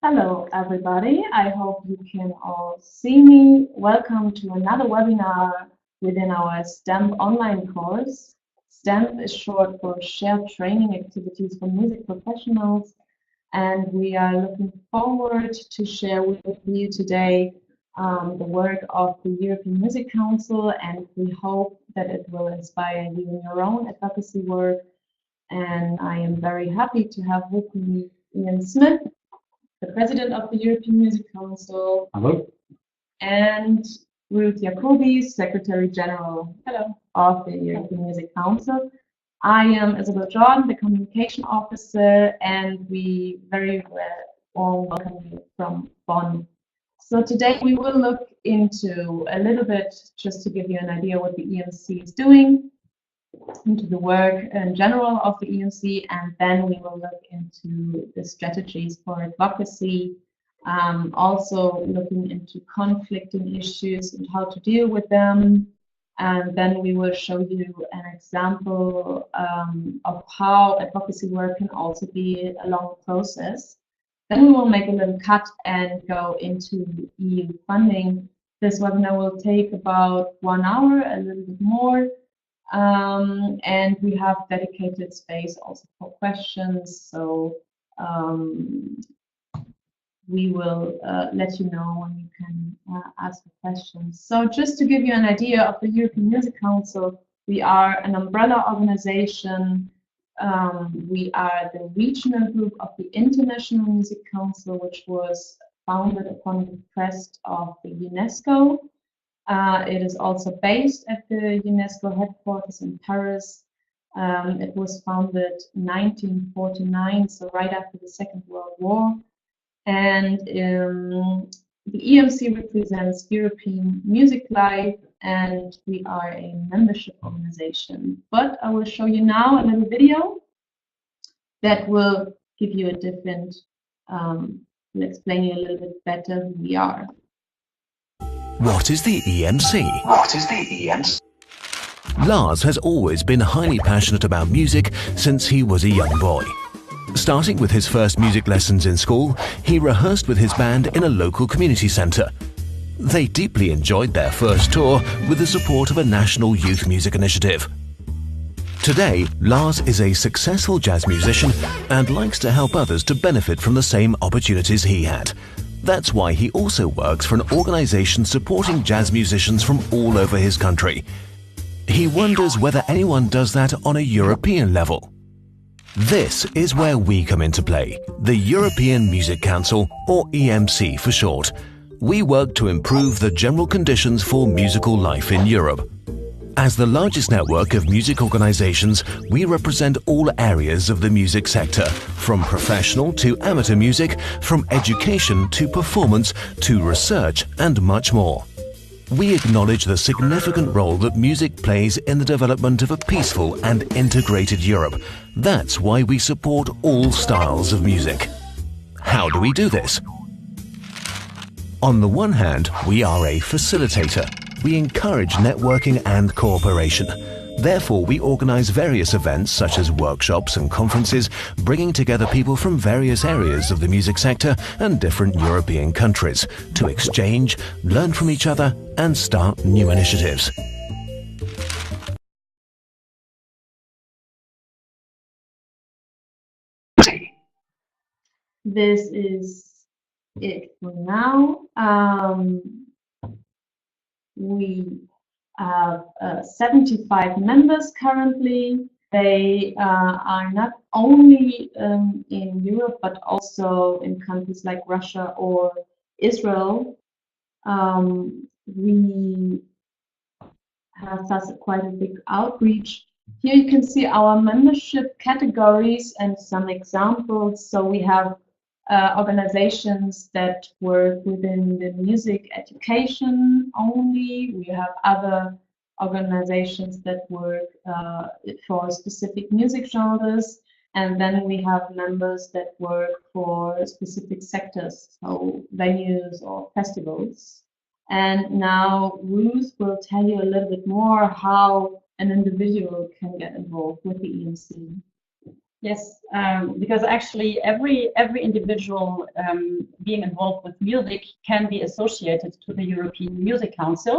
Hello, everybody. I hope you can all see me. Welcome to another webinar within our STEMP online course. STEMP is short for Shared Training Activities for Music Professionals, and we are looking forward to share with you today the work of the European Music Council, and we hope that it will inspire you in your own advocacy work. And I am very happy to have with me Ian Smith, the President of the European Music Council. Hello. And Ruth, Jakobi, Secretary General of the European Music Council. I am Isabel Jordan, the Communication Officer, and we very warm welcome you from Bonn. So today we will look into a little bit, just to give you an idea what the EMC is doing, into the work in general of the EMC, and then we will look into the strategies for advocacy, also looking into conflicting issues and how to deal with them. And then we will show you an example of how advocacy work can also be a long process. Then we will make a little cut and go into EU funding. This webinar will take about 1 hour, a little bit more. And we have dedicated space also for questions, so we will let you know when you can ask the questions. So just to give you an idea of the European Music Council, we are an umbrella organization. We are the regional group of the International Music Council, which was founded upon the request of the UNESCO. It is also based at the UNESCO headquarters in Paris. It was founded in 1949, so right after the Second World War. And the EMC represents European music life, and we are a membership organization. But I will show you now a little video that will give you a different, will explain you a little bit better who we are. What is the EMC? What is the EMC? Lars has always been highly passionate about music since he was a young boy. Starting with his first music lessons in school, he rehearsed with his band in a local community centre. They deeply enjoyed their first tour with the support of a national youth music initiative. Today, Lars is a successful jazz musician and likes to help others to benefit from the same opportunities he had. That's why he also works for an organization supporting jazz musicians from all over his country. He wonders whether anyone does that on a European level. This is where we come into play, the European Music Council, or EMC for short. We work to improve the general conditions for musical life in Europe. As the largest network of music organizations, we represent all areas of the music sector, from professional to amateur music, from education to performance to research and much more. We acknowledge the significant role that music plays in the development of a peaceful and integrated Europe. That's why we support all styles of music. How do we do this? On the one hand, we are a facilitator. We encourage networking and cooperation. Therefore, we organize various events such as workshops and conferences, bringing together people from various areas of the music sector and different European countries to exchange, learn from each other, and start new initiatives. This is it for now. We have 75 members currently. They are not only in Europe, but also in countries like Russia or Israel. We have thus quite a big outreach. Here you can see our membership categories and some examples. So we have organizations that work within the music education only. We have other organizations that work for specific music genres, and then we have members that work for specific sectors, so venues or festivals. And now Ruth will tell you a little bit more how an individual can get involved with the EMC. Yes, because actually every individual being involved with music can be associated to the European Music Council.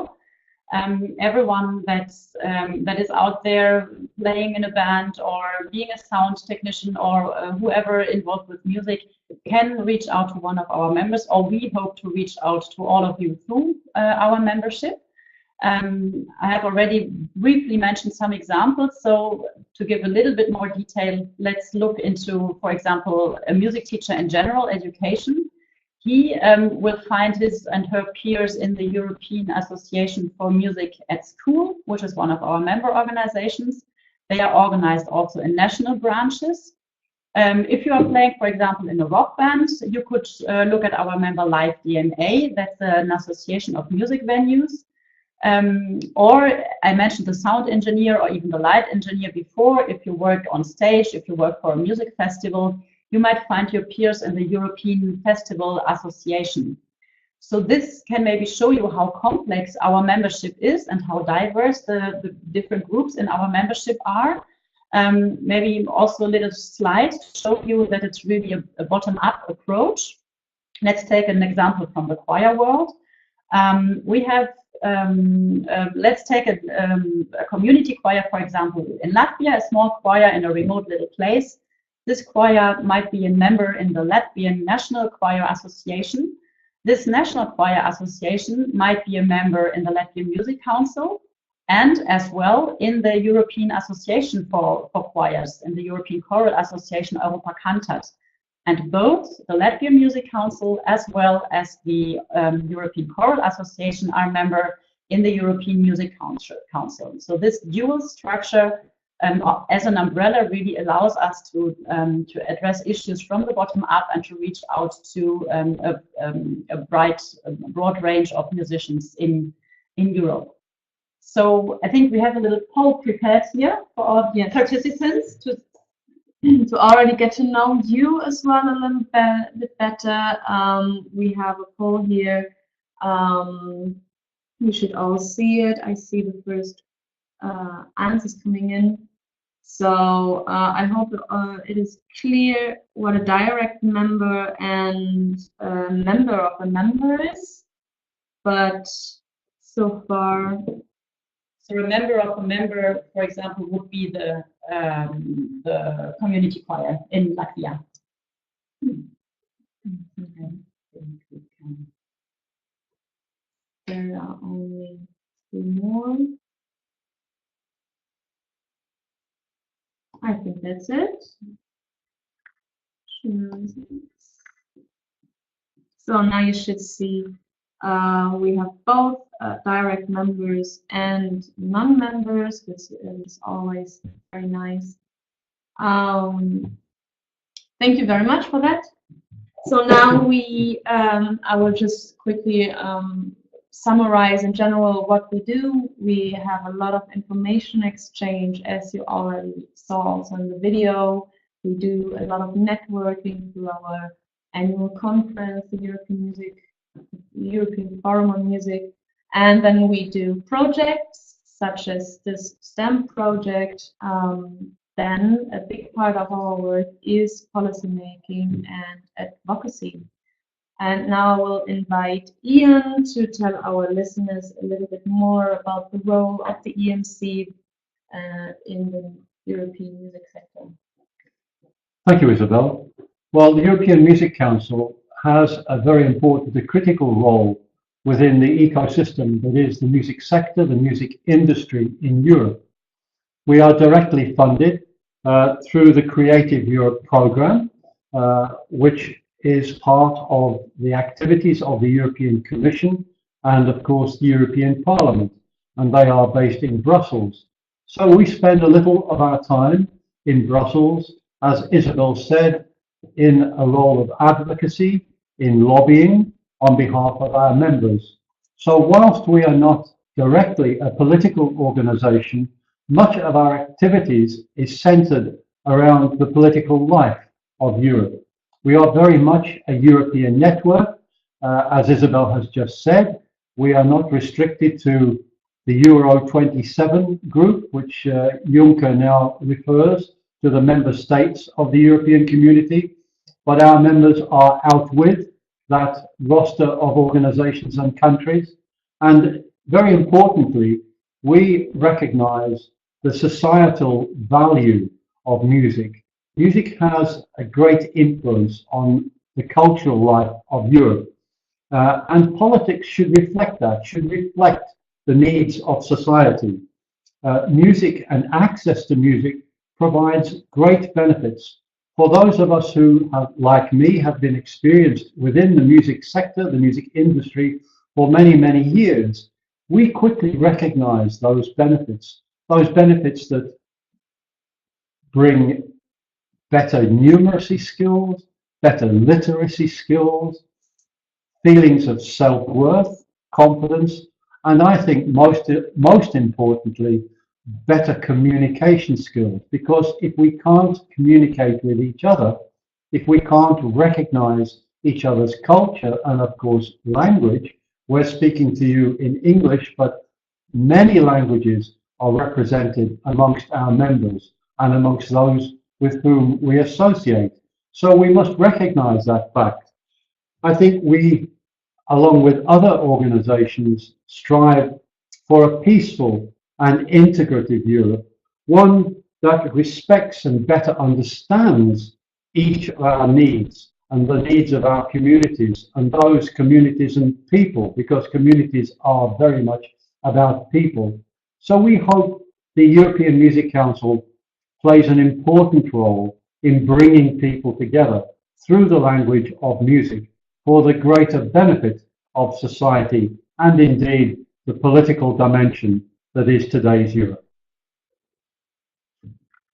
Everyone that is out there playing in a band or being a sound technician or whoever involved with music can reach out to one of our members, or we hope to reach out to all of you through our membership. I have already briefly mentioned some examples, so to give a little bit more detail, let's look into, for example, a music teacher in general education. He will find his and her peers in the European Association for Music at School, which is one of our member organizations. They are organized also in national branches. If you are playing, for example, in a rock band, you could look at our member Live DNA. That's an association of music venues. Or I mentioned the sound engineer or even the light engineer before. If you work on stage, if you work for a music festival, you might find your peers in the European Festival Association. So this can maybe show you how complex our membership is and how diverse the different groups in our membership are. Maybe also a little slide to show you that it's really a bottom-up approach. Let's take an example from the choir world. We have let's take a community choir, for example, in Latvia, a small choir in a remote little place. This choir might be a member in the Latvian National Choir Association. This National Choir Association might be a member in the Latvian Music Council and as well in the European Association for Choirs, in the European Choral Association Europa Cantat. And both the Latvian Music Council as well as the European Choral Association are member in the European Music Council. So this dual structure as an umbrella really allows us to address issues from the bottom up and to reach out to a broad range of musicians in Europe. So I think we have a little poll prepared here for our participants to already get to know you as well a little bit better. We have a poll here. You should all see it. I see the first answers coming in. So I hope it is clear what a direct member and a member of a member is. But so far, so a member of a member, for example, would be the community choir in Latvia. There are only 2 more. I think that's it. So now you should see we have both direct members and non-members, which is always very nice. Thank you very much for that. So now I will just quickly summarize in general what we do. We have a lot of information exchange, as you already saw also in the video. We do a lot of networking through our annual conference, the European Forum on Music, and then we do projects such as this STEM project. Then a big part of our work is policy making and advocacy. And now I will invite Ian to tell our listeners a little bit more about the role of the EMC in the European music sector. Thank you, Isabel. Well, the European Music Council has a very important, a critical role within the ecosystem that is the music sector, the music industry in Europe. We are directly funded through the Creative Europe program, which is part of the activities of the European Commission and, of course, the European Parliament, and they are based in Brussels. So we spend a little of our time in Brussels, as Isabel said, in a role of advocacy, in lobbying on behalf of our members. So whilst we are not directly a political organization, much of our activities is centered around the political life of Europe. We are very much a European network, as Isabel has just said. We are not restricted to the Euro 27 group, which Juncker now refers to the member states of the European community, but our members are out with that roster of organizations and countries. And very importantly, we recognize the societal value of music. Music has a great influence on the cultural life of Europe. And politics should reflect that, should reflect the needs of society. Music and access to music provides great benefits for those of us who, like me, have been experienced within the music sector, the music industry, for many, many years. We quickly recognize those benefits that bring better numeracy skills, better literacy skills, feelings of self-worth, confidence, and I think most importantly, better communication skills. Because if we can't communicate with each other, if we can't recognize each other's culture and of course language, we're speaking to you in English, but many languages are represented amongst our members and amongst those with whom we associate. So we must recognize that fact. I think we, along with other organizations, strive for a peaceful and integrative Europe, one that respects and better understands each of our needs and the needs of our communities and those communities and people, because communities are very much about people. So we hope the European Music Council plays an important role in bringing people together through the language of music for the greater benefit of society and indeed the political dimension that is today's Europe.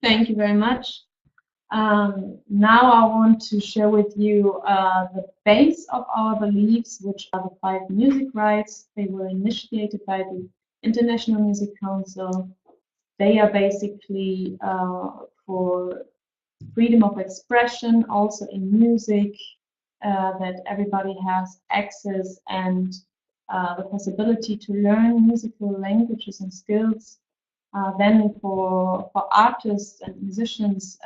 Thank you very much. Now I want to share with you the base of our beliefs, which are the 5 music rights. They were initiated by the International Music Council. They are basically for freedom of expression, also in music, that everybody has access and the possibility to learn musical languages and skills. Then for artists and musicians,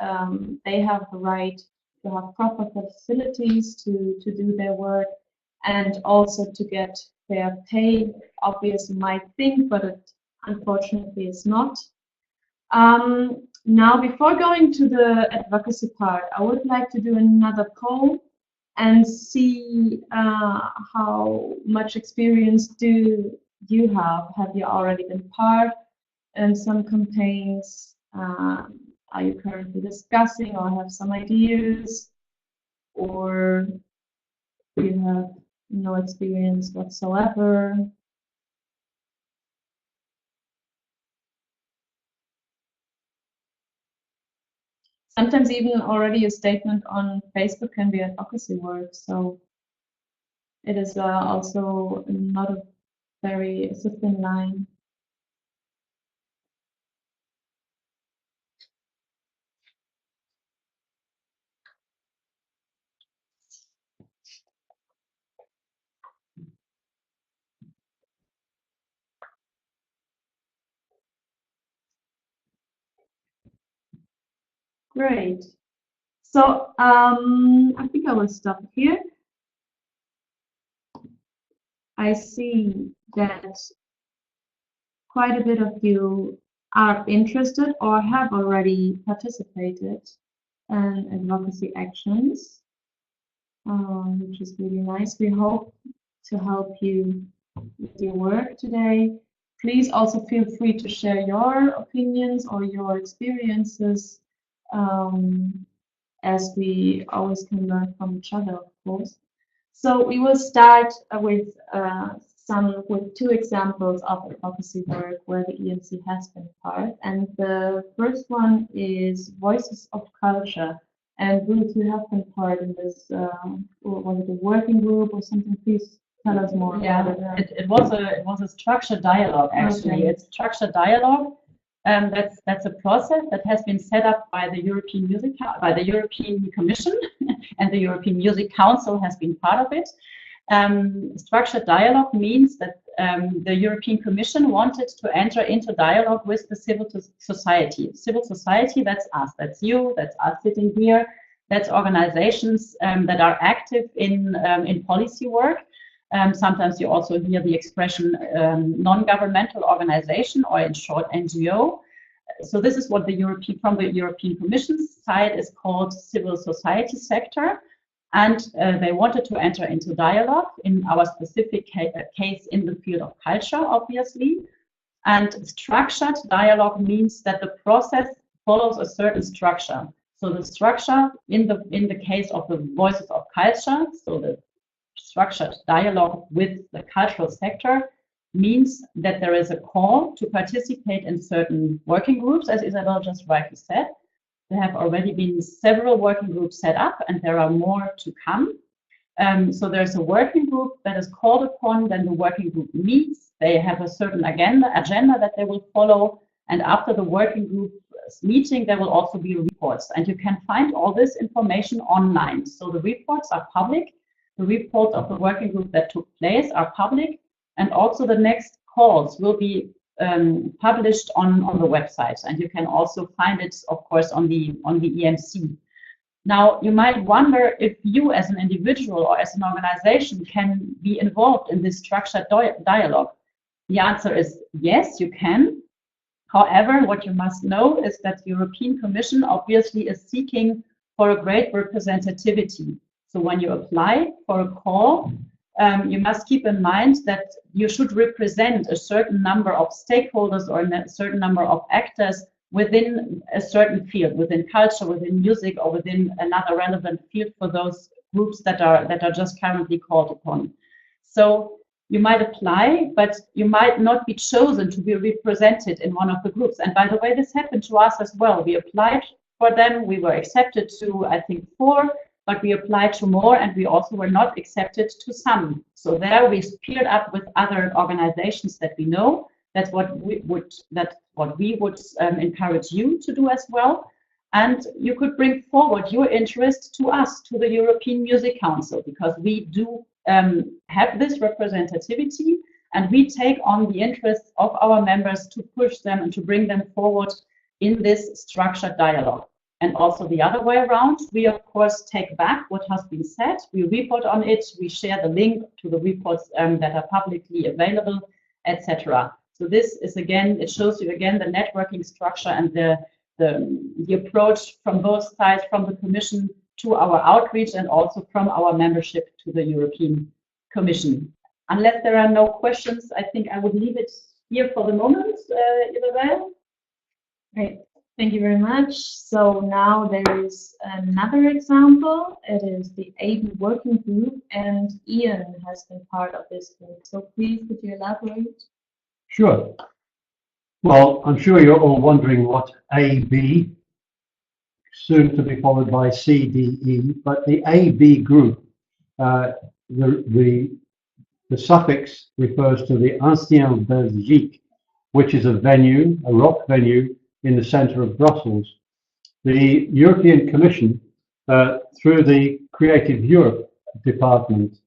they have the right to have proper facilities to do their work and also to get fair pay. Obviously, might think, but it unfortunately is not. Now, before going to the advocacy part, I would like to do another poll and see how much experience do you have? Have you already been part in some campaigns? Are you currently discussing or have some ideas? Or you have no experience whatsoever? Sometimes even already a statement on Facebook can be advocacy work, so it is also not a very thin line. Great. So I think I will stop here. I see that quite a bit of you are interested or have already participated in advocacy actions, which is really nice. We hope to help you with your work today. Please also feel free to share your opinions or your experiences, as we always can learn from each other, of course. So we will start with 2 examples of advocacy work where the EMC has been part. And the first one is Voices of Culture. And Ruth, you have been part in this, was it a working group or something? Please tell us more about it. It was a structured dialogue, actually. Okay. It's structured dialogue. That's a process that has been set up by the European Commission, and the European Music Council has been part of it. Structured dialogue means that the European Commission wanted to enter into dialogue with the civil society. Civil society, that's us, that's you, that's us sitting here, that's organizations that are active in policy work. Sometimes you also hear the expression non-governmental organization, or in short NGO. So this is what from the European Commission's side is called civil society sector. And they wanted to enter into dialogue, in our specific case in the field of culture, obviously. And structured dialogue means that the process follows a certain structure. So the structure in the case of the Voices of Culture, so the structured dialogue with the cultural sector, means that there is a call to participate in certain working groups, as Isabel just rightly said. There have already been several working groups set up, and there are more to come. So there's a working group that is called upon, then the working group meets. They have a certain agenda that they will follow, and after the working group meeting, there will also be reports. And you can find all this information online. So the reports are public. The reports of the working group that took place are public, and also the next calls will be published on the website, and you can also find it, of course, on the EMC. Now, you might wonder if you as an individual or as an organization can be involved in this structured dialogue. The answer is yes, you can. However, what you must know is that the European Commission obviously is seeking for a great representativity. So when you apply for a call, you must keep in mind that you should represent a certain number of stakeholders or a certain number of actors within a certain field, within culture, within music, or within another relevant field for those groups that are just currently called upon. So you might apply, but you might not be chosen to be represented in one of the groups. And by the way, this happened to us as well. We applied for them. We were accepted to, I think, 4. But we applied to more, and we also were not accepted to some. So there we paired up with other organizations that we know. That's what we would encourage you to do as well. And you could bring forward your interest to us, to the European Music Council, because we do have this representativity, and we take on the interests of our members to push them and to bring them forward in this structured dialogue. And also the other way around, we of course take back what has been said, we report on it, we share the link to the reports that are publicly available, etc. So this is again, it shows you again the networking structure and the approach from both sides, from the Commission to our outreach, and also from our membership to the European Commission. Unless there are no questions, I think I would leave it here for the moment, Isabel. Great. Thank you very much. So now there is another example. It is the AB working group, and Ian has been part of this group. So please, could you elaborate? Sure. Well, I'm sure you're all wondering what AB, soon to be followed by CDE, but the AB group, the suffix refers to the Ancien Belgique, which is a venue, a rock venue, in the centre of Brussels. The European Commission, through the Creative Europe department,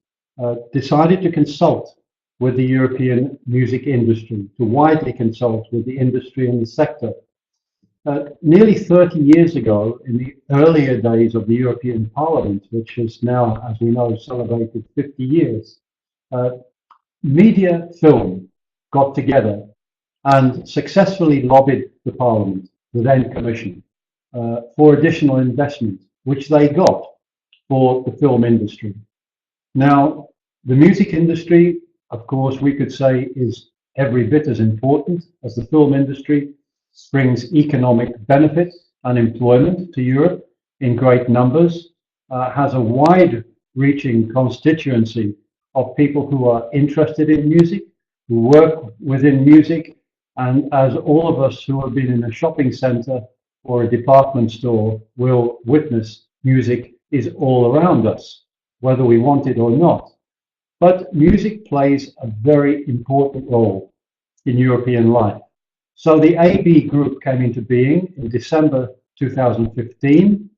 decided to consult with the European music industry, to widely consult with the industry and the sector. Nearly 30 years ago, in the earlier days of the European Parliament, which has now, as we know, celebrated 50 years, media film got together and successfully lobbied the Parliament, the then Commission, for additional investment, which they got for the film industry. Now, the music industry, of course, we could say is every bit as important as the film industry, brings economic benefit and employment to Europe in great numbers, has a wide-reaching constituency of people who are interested in music, who work within music, and as all of us who have been in a shopping centre or a department store will witness, music is all around us, whether we want it or not. But music plays a very important role in European life. So the AB group came into being in December 2015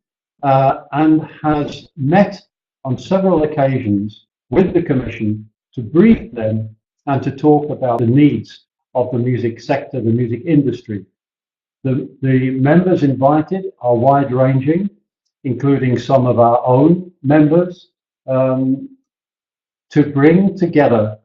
and has met on several occasions with the Commission to brief them and to talk about the needs of the music sector, the music industry. The members invited are wide-ranging, including some of our own members, to bring together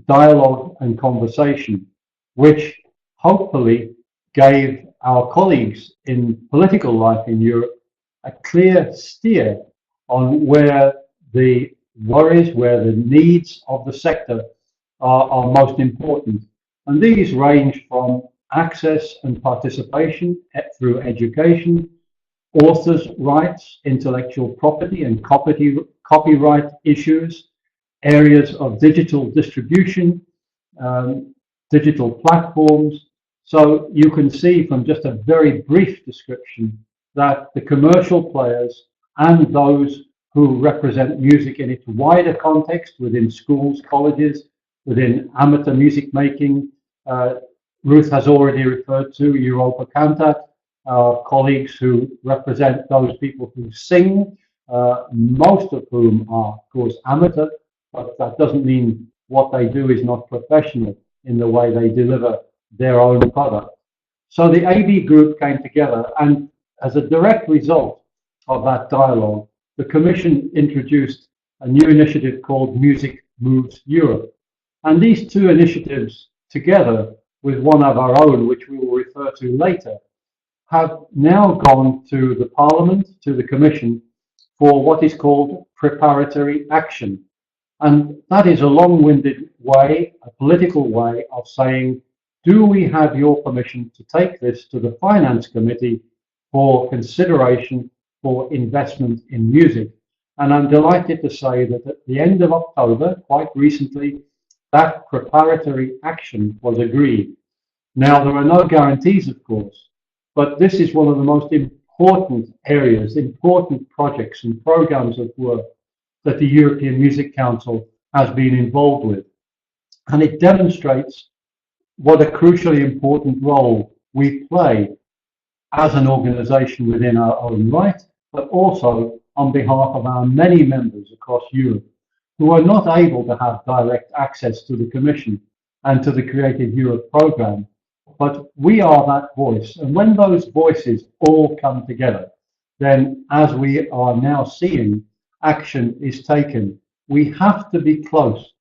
dialogue and conversation, which hopefully gave our colleagues in political life in Europe a clear steer on where the worries, where the needs of the sector are most important. And these range from access and participation through education, authors' rights, intellectual property and copyright issues, areas of digital distribution, digital platforms. So you can see from just a very brief description that the commercial players and those who represent music in its wider context within schools, colleges, within amateur music making. Ruth has already referred to Europa Cantat, our colleagues who represent those people who sing, most of whom are, of course, amateur, but that doesn't mean what they do is not professional in the way they deliver their own product. So the AB group came together, and as a direct result of that dialogue, the Commission introduced a new initiative called Music Moves Europe. And these two initiatives, together with one of our own, which we will refer to later, have now gone to the Parliament, to the Commission, for what is called preparatory action. And that is a long-winded way, a political way of saying, do we have your permission to take this to the Finance Committee for consideration for investment in music? And I'm delighted to say that at the end of October, quite recently, that preparatory action was agreed. Now, there are no guarantees, of course, but this is one of the most important areas, important projects and programs of work that the European Music Council has been involved with. And it demonstrates what a crucially important role we play as an organization within our own right, but also on behalf of our many members across Europe who are not able to have direct access to the Commission and to the Creative Europe programme. But we are that voice. And when those voices all come together, then as we are now seeing, action is taken. We have to be close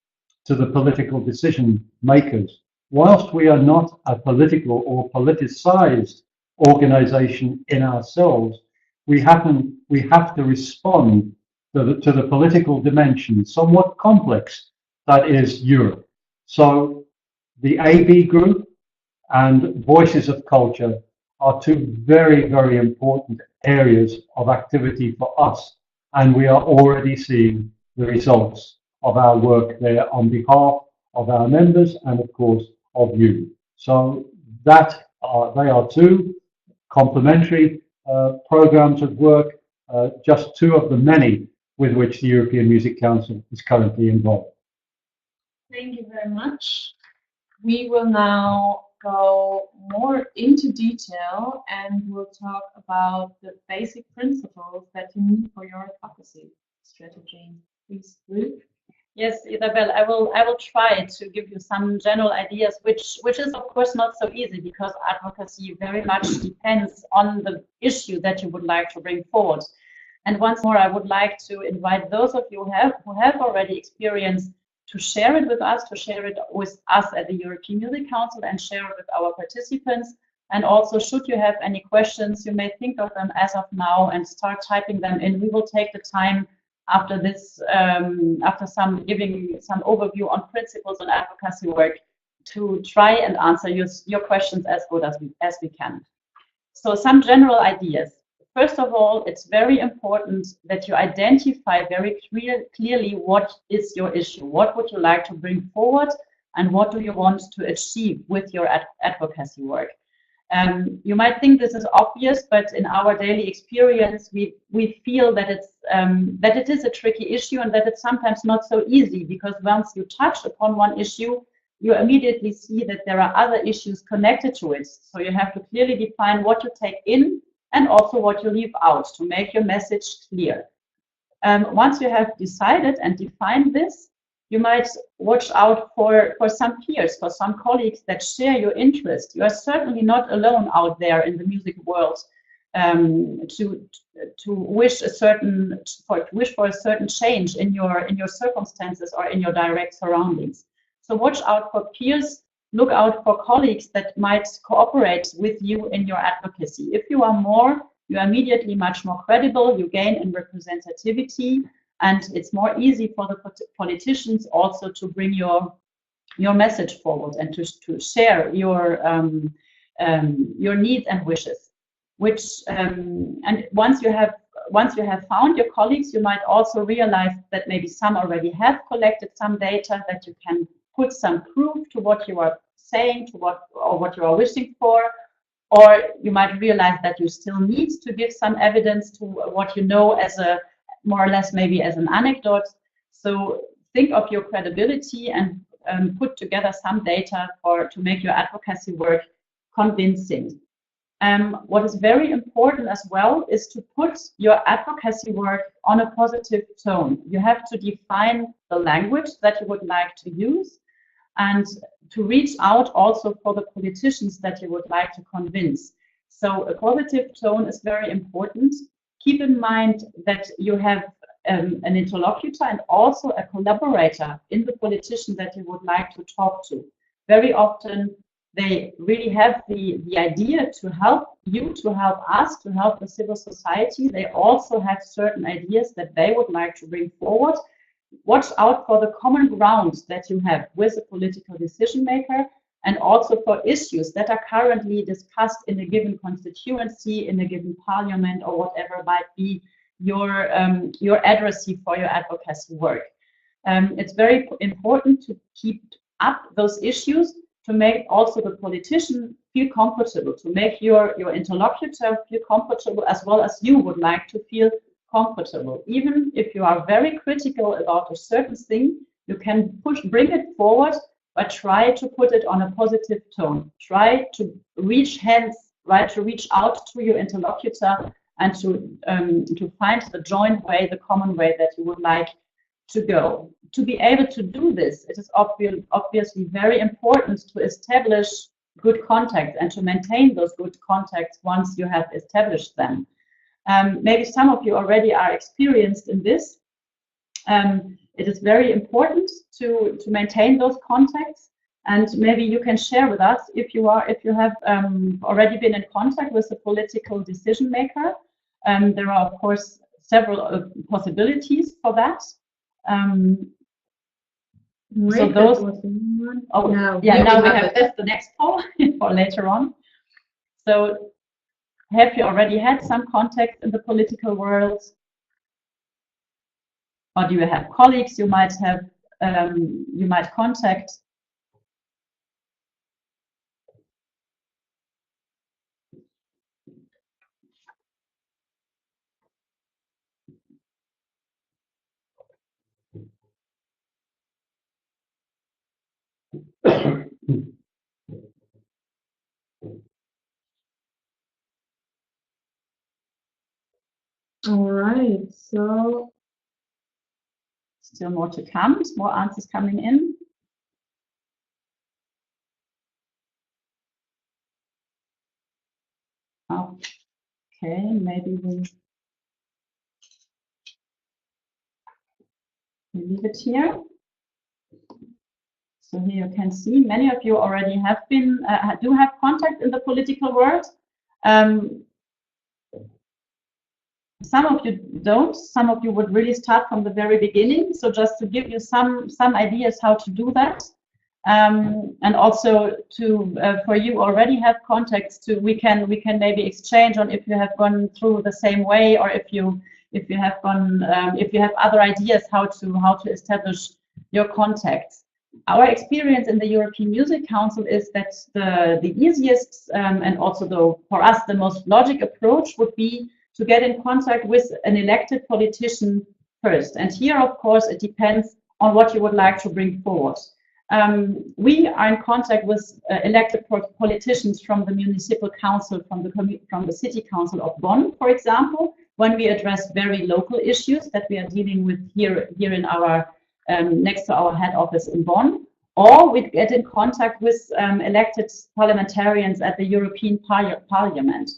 to the political decision makers. Whilst we are not a political or politicized organization in ourselves, we have to respond to the political dimension, somewhat complex, that is Europe. So the AB group and Voices of Culture are two very, very important areas of activity for us. And we are already seeing the results of our work there on behalf of our members and, of course, of you. So that they are two complementary programs of work, just two of the many with which the European Music Council is currently involved. Thank you very much. We will now go more into detail and we'll talk about the basic principles that you need for your advocacy strategy. Please, Ruth. Yes, Isabel, I will try to give you some general ideas, which is of course not so easy because advocacy very much depends on the issue that you would like to bring forward. And once more, I would like to invite those of you who have already experienced to share it with us, to share it with us at the European Music Council and share it with our participants. And also, should you have any questions, you may think of them as of now and start typing them in. We will take the time after this, after giving some overview on principles on advocacy work to try and answer your questions as good as we can. So some general ideas. First of all, it's very important that you identify very clearly what is your issue, what would you like to bring forward, and what do you want to achieve with your advocacy work. You might think this is obvious, but in our daily experience, we feel that it is a tricky issue and that it's sometimes not so easy because once you touch upon one issue, you immediately see that there are other issues connected to it. So you have to clearly define what you take in and also what you leave out to make your message clear. Once you have decided and defined this, You might watch out for some peers, for some colleagues that share your interest. You are certainly not alone out there in the music world to wish for a certain change in your circumstances or in your direct surroundings. So watch out for peers. Look out for colleagues that might cooperate with you in your advocacy. If you are more, you are immediately much more credible. You gain in representativity. And it's more easy for the politicians also to bring your message forward and to share your needs and wishes. Which and once you have found your colleagues, you might also realize that maybe some already have collected some data, that you can put some proof to what you are saying, to what you are wishing for. Or you might realize that you still need to give some evidence to what you know as a more or less maybe as an anecdote. So think of your credibility and put together some data to make your advocacy work convincing. What is very important as well is to put your advocacy work on a positive tone. You have to define the language that you would like to use and to reach out also for the politicians that you would like to convince. So a positive tone is very important. Keep in mind that you have an interlocutor and also a collaborator in the politician that you would like to talk to. Very often they really have the idea to help you, to help us, to help the civil society. They also have certain ideas that they would like to bring forward. Watch out for the common ground that you have with a political decision maker, and also for issues that are currently discussed in a given constituency, in a given parliament, or whatever might be your addressee for your advocacy work. It's very important to keep up those issues, to make also the politician feel comfortable, to make your interlocutor feel comfortable, as well as you would like to feel comfortable. Even if you are very critical about a certain thing, you can bring it forward, but try to put it on a positive tone. Try to reach out to your interlocutor and to find the joint way, the common way that you would like to go. To be able to do this, it is obviously very important to establish good contact and to maintain those good contacts once you have established them. Maybe some of you already are experienced in this. It is very important to maintain those contacts, and maybe you can share with us if you have already been in contact with a political decision maker. There are of course several possibilities for that. So those. Oh, now we have the next poll for later on. So, have you already had some contact in the political world? Or do you have colleagues you might have contact? All right, so still more to come, more answers coming in. Okay, maybe we leave it here. So here you can see many of you already have been do have contact in the political world. Some of you don't. Some of you would really start from the very beginning. So just to give you some ideas how to do that, and also to for you already have contacts to we can maybe exchange on if you have gone through the same way, or if you have gone if you have other ideas how to establish your contacts. Our experience in the European Music Council is that the easiest and also for us the most logical approach would be to get in contact with an elected politician first. And here, of course, it depends on what you would like to bring forward. We are in contact with elected politicians from the municipal council, from the city council of Bonn, for example, when we address very local issues that we are dealing with here in our next to our head office in Bonn, or we get in contact with elected parliamentarians at the European Parliament.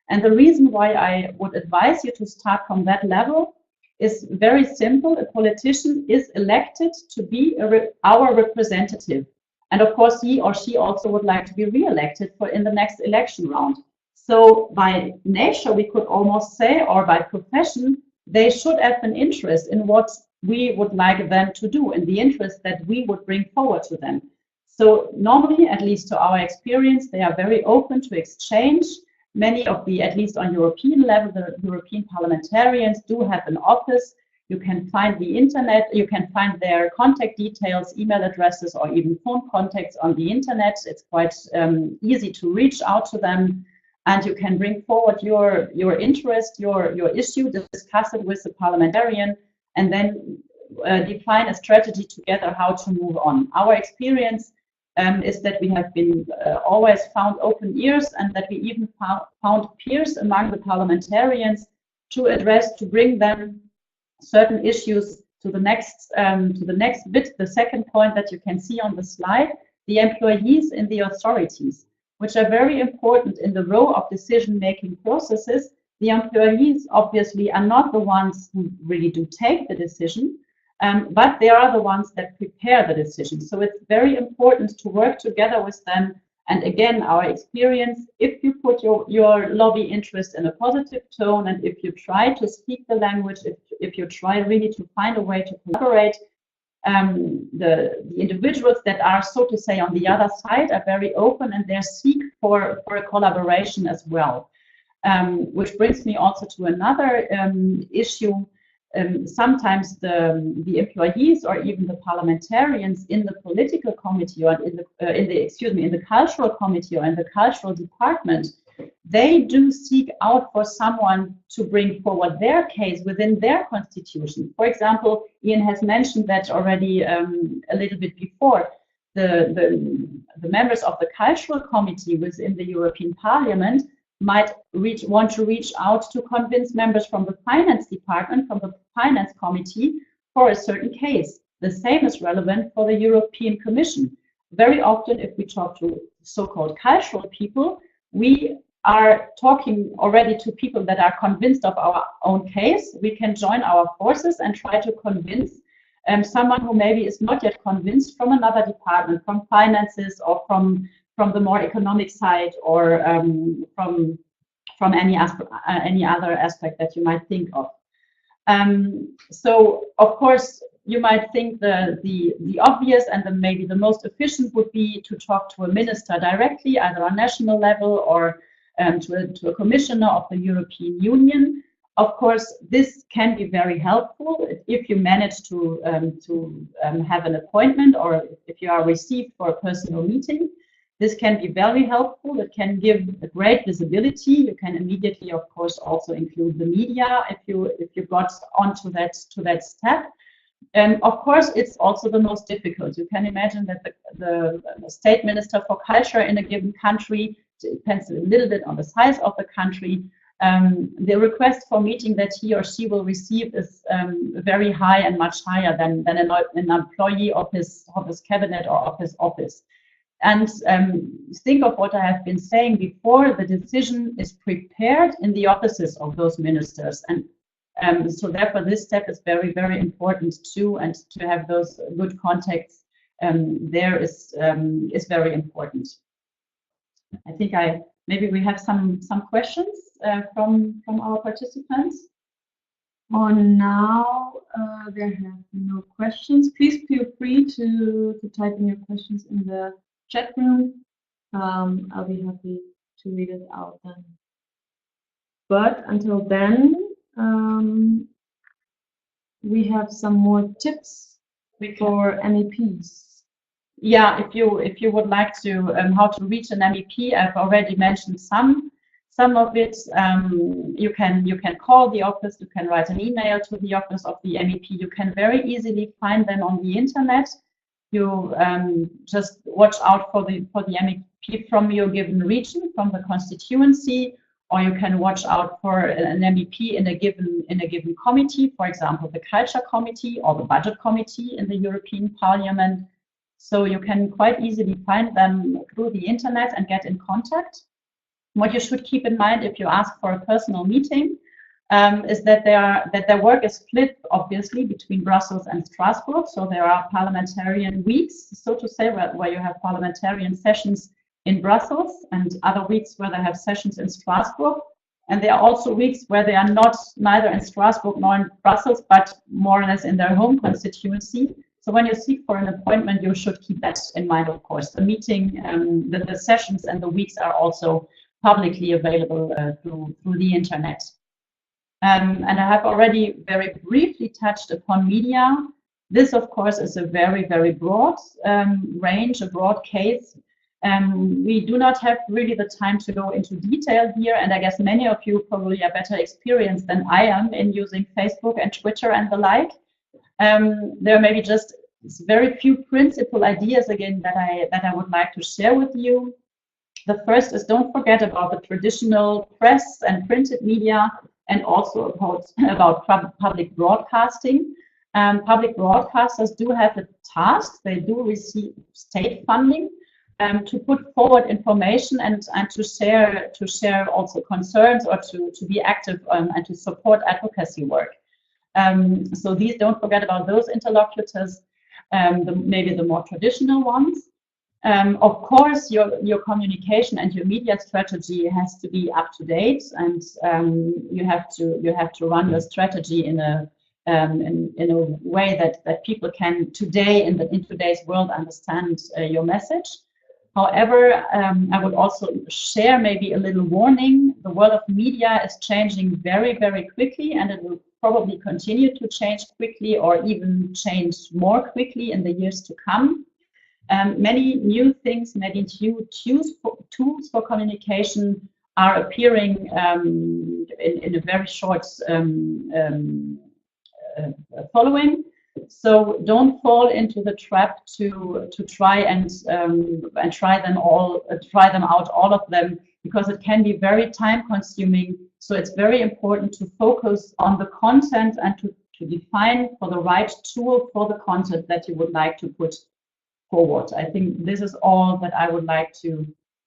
And the reason why I would advise you to start from that level is very simple. A politician is elected to be our representative. And of course, he or she also would like to be re-elected in the next election round. So by nature, we could almost say, or by profession, they should have an interest in what we would like them to do, in the interest that we would bring forward to them. So normally, at least to our experience, they are very open to exchange. Many of the, at least on European level, the European parliamentarians do have an office. You can find the internet, you can find their contact details, email addresses, or even phone contacts on the internet. It's quite easy to reach out to them, and you can bring forward your interest, your issue, discuss it with the parliamentarian, and then define a strategy together how to move on. Our experience is that we have been always found open ears, and that we even found peers among the parliamentarians to bring them certain issues to the next bit. The second point that you can see on the slide, the employees in the authorities, which are very important in the row of decision-making processes. The employees obviously are not the ones who really do take the decision, but they are the ones that prepare the decision. So it's very important to work together with them. And again, our experience, if you put your lobby interest in a positive tone, and if you try to speak the language, if you try really to find a way to collaborate, the individuals that are, so to say, on the other side are very open, and they seek for a collaboration as well. Which brings me also to another issue. Sometimes the employees or even the parliamentarians in the political committee or in the cultural committee or in the cultural department, they do seek out for someone to bring forward their case within their constitution. For example, Ian has mentioned that already a little bit before. The members of the cultural committee within the European Parliament might want to reach out to convince members from the finance department, from the finance committee, for a certain case. The same is relevant for the European Commission. Very often, if we talk to so-called cultural people, we are talking already to people that are convinced of our own case. We can join our forces and try to convince someone who maybe is not yet convinced from another department, from finances or from the more economic side, or from any other aspect that you might think of. So of course you might think the obvious and maybe the most efficient would be to talk to a minister directly, either on national level or to a commissioner of the European Union. Of course, this can be very helpful if you manage to have an appointment, or if you are received for a personal meeting. This can be very helpful. It can give a great visibility. You can immediately, of course, also include the media if you got onto that step. Of course, it's also the most difficult. You can imagine that the state minister for culture in a given country, depends a little bit on the size of the country. The request for meeting that he or she will receive is very high and much higher than an employee of his cabinet or of his office. And think of what I have been saying before. The decision is prepared in the offices of those ministers, and so therefore this step is very, very important too. And to have those good contacts there is very important. I think maybe we have some questions from our participants. For now, there have no questions. Please feel free to type in your questions in the chat room. I'll be happy to read it out then. But until then, we have some more tips for MEPs. Yeah, if you would like to how to reach an MEP, I've already mentioned some of it. You can call the office, you can write an email to the office of the MEP. You can very easily find them on the internet. You just watch out for the MEP from your given region, from the constituency, or you can watch out for an MEP in a given committee, for example, the Culture Committee or the Budget Committee in the European Parliament. So you can quite easily find them through the internet and get in contact. What you should keep in mind if you ask for a personal meeting is that their work is split, obviously, between Brussels and Strasbourg. So there are parliamentarian weeks, so to say, where you have parliamentarian sessions in Brussels, and other weeks where they have sessions in Strasbourg. And there are also weeks where they are neither in Strasbourg nor in Brussels, but more or less in their home constituency. So when you seek for an appointment, you should keep that in mind, of course. The meeting, the sessions and the weeks are also publicly available through the internet. And I have already very briefly touched upon media. This, of course, is a very, very broad range, a broad case. We do not have really the time to go into detail here, and I guess many of you probably are better experienced than I am in using Facebook and Twitter and the like. There are maybe just very few principal ideas again that I would like to share with you. The first is, don't forget about the traditional press and printed media, and also about public broadcasting. Public broadcasters do have a task. They do receive state funding to put forward information and to share also concerns, or to be active and to support advocacy work. So these, don't forget about those interlocutors, maybe the more traditional ones. Of course, your communication and your media strategy has to be up to date, and you have to run your strategy in a way that people can today in today's world understand your message. However, I would also share maybe a little warning. The world of media is changing very, very quickly, and it will probably continue to change quickly, or even change more quickly in the years to come. Many new things, many new tools for communication are appearing in a very short following. So don't fall into the trap to try and try them out, all of them, because it can be very time consuming. So it's very important to focus on the content and to define for the right tool for the content that you would like to put forward. I think this is all that I would like to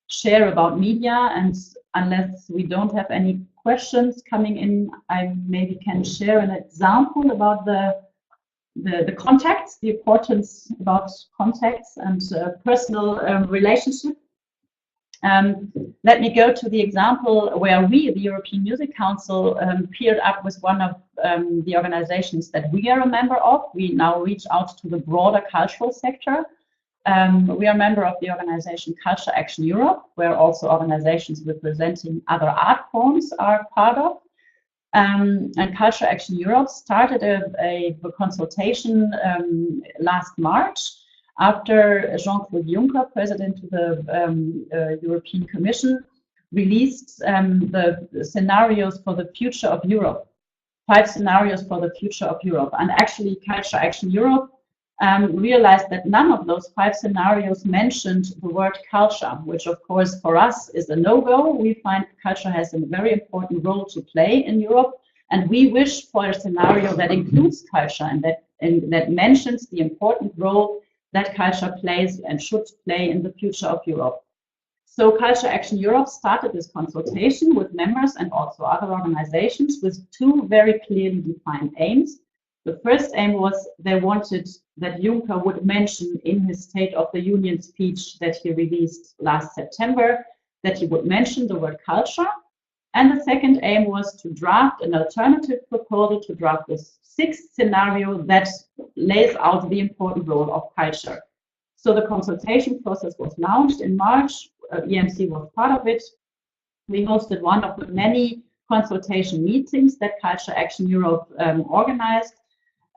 share about media, and unless we don't have any questions coming in, I maybe can share an example about the contacts, the importance about contacts and personal relationship. Let me go to the example where we, the European Music Council, paired up with one of the organizations that we are a member of. We now reach out to the broader cultural sector. We are a member of the organization Culture Action Europe, where also organizations representing other art forms are part of. And Culture Action Europe started a consultation last March, after Jean-Claude Juncker, President of the European Commission, released the scenarios for the future of Europe, 5 scenarios for the future of Europe. And actually, Culture Action Europe realized that none of those 5 scenarios mentioned the word culture, which of course for us is a no-go. We find culture has a very important role to play in Europe, and we wish for a scenario that includes culture and that mentions the important role that culture plays and should play in the future of Europe. So Culture Action Europe started this consultation with members and also other organizations with 2 very clearly defined aims. The first aim was they wanted that Juncker would mention in his State of the Union speech that he released last September, that he would mention the word culture. And the second aim was to draft an alternative proposal, to draft this 6th scenario that lays out the important role of culture. So the consultation process was launched in March. EMC was part of it. We hosted one of the many consultation meetings that Culture Action Europe organized.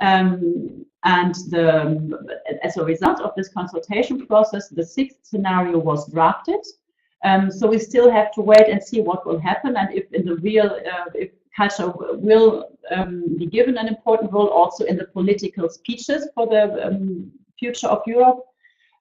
And as a result of this consultation process, the 6th scenario was drafted. So we still have to wait and see what will happen, and if in the real, if culture will be given an important role also in the political speeches for the future of Europe.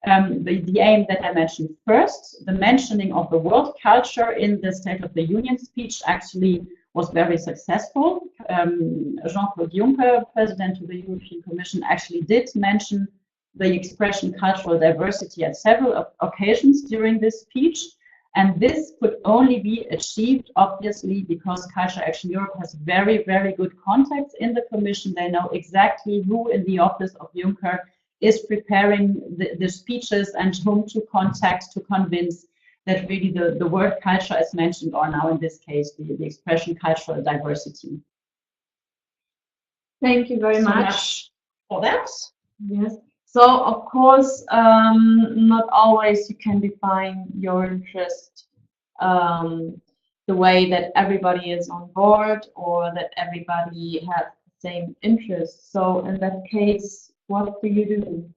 The aim that I mentioned first, the mentioning of the world culture in the State of the Union speech actually was very successful. Jean-Claude Juncker, President of the European Commission, actually did mention the expression cultural diversity at several occasions during this speech. And this could only be achieved, obviously, because Culture Action Europe has very, very good contacts in the Commission. They know exactly who in the office of Juncker is preparing the speeches and whom to contact to convince that really the word culture is mentioned, or now in this case, the expression cultural diversity. Thank you very much for that. Yes. So, of course, not always you can define your interest the way that everybody is on board or that everybody has the same interest. So, in that case, what do you do?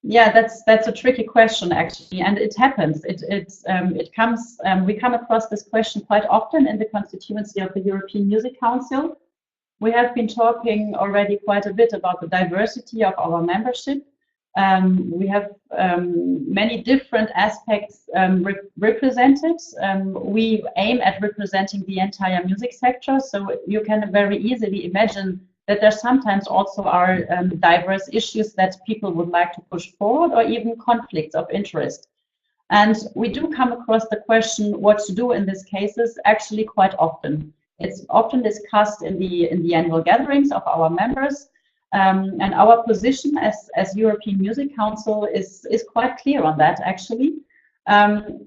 Yeah, that's a tricky question actually, and it happens. It comes. We come across this question quite often in the constituency of the European Music Council. We have been talking already quite a bit about the diversity of our membership. We have many different aspects represented. We aim at representing the entire music sector, so you can very easily imagine that there sometimes also are diverse issues that people would like to push forward, or even conflicts of interest. And we do come across the question what to do in these cases actually quite often. It's often discussed in the annual gatherings of our members, and our position as European Music Council is quite clear on that actually.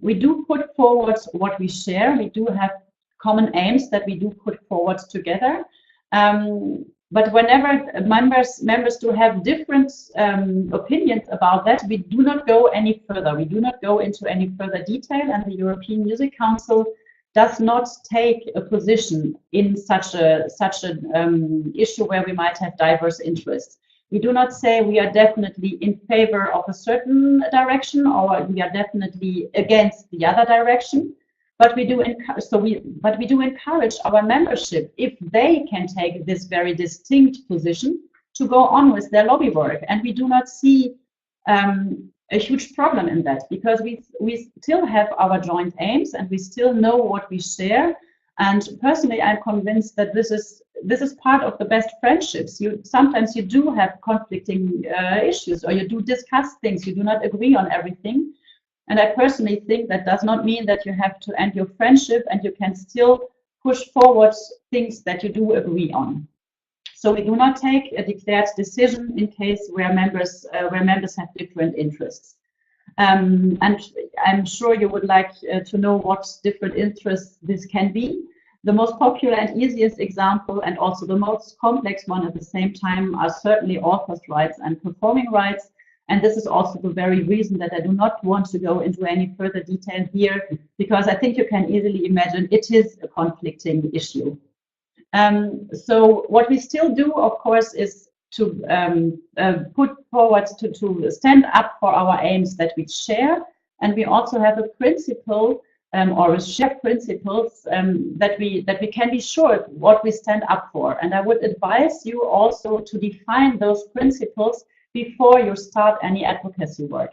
We do put forward what we share. We do have common aims that we do put forward together. But whenever members do have different opinions about that, we do not go any further. We do not go into any further detail, and the European Music Council does not take a position in such an issue where we might have diverse interests. We do not say we are definitely in favor of a certain direction or we are definitely against the other direction. But we do encourage our membership, if they can take this very distinct position, to go on with their lobby work. And we do not see a huge problem in that, because we still have our joint aims and we still know what we share. And personally, I'm convinced that this is part of the best friendships. Sometimes you do have conflicting issues, or you do discuss things, you do not agree on everything. And I personally think that does not mean that you have to end your friendship, and you can still push forward things that you do agree on. So we do not take a declared decision in case where members have different interests. And I'm sure you would like to know what different interests this can be. The most popular and easiest example, and also the most complex one at the same time, are certainly authors' rights and performing rights. And this is also the very reason that I do not want to go into any further detail here, because I think you can easily imagine it is a conflicting issue. So what we still do, of course, is to put forward, to stand up for our aims that we share. And we also have a principle or share principles that we can be sure what we stand up for. And I would advise you also to define those principles before you start any advocacy work.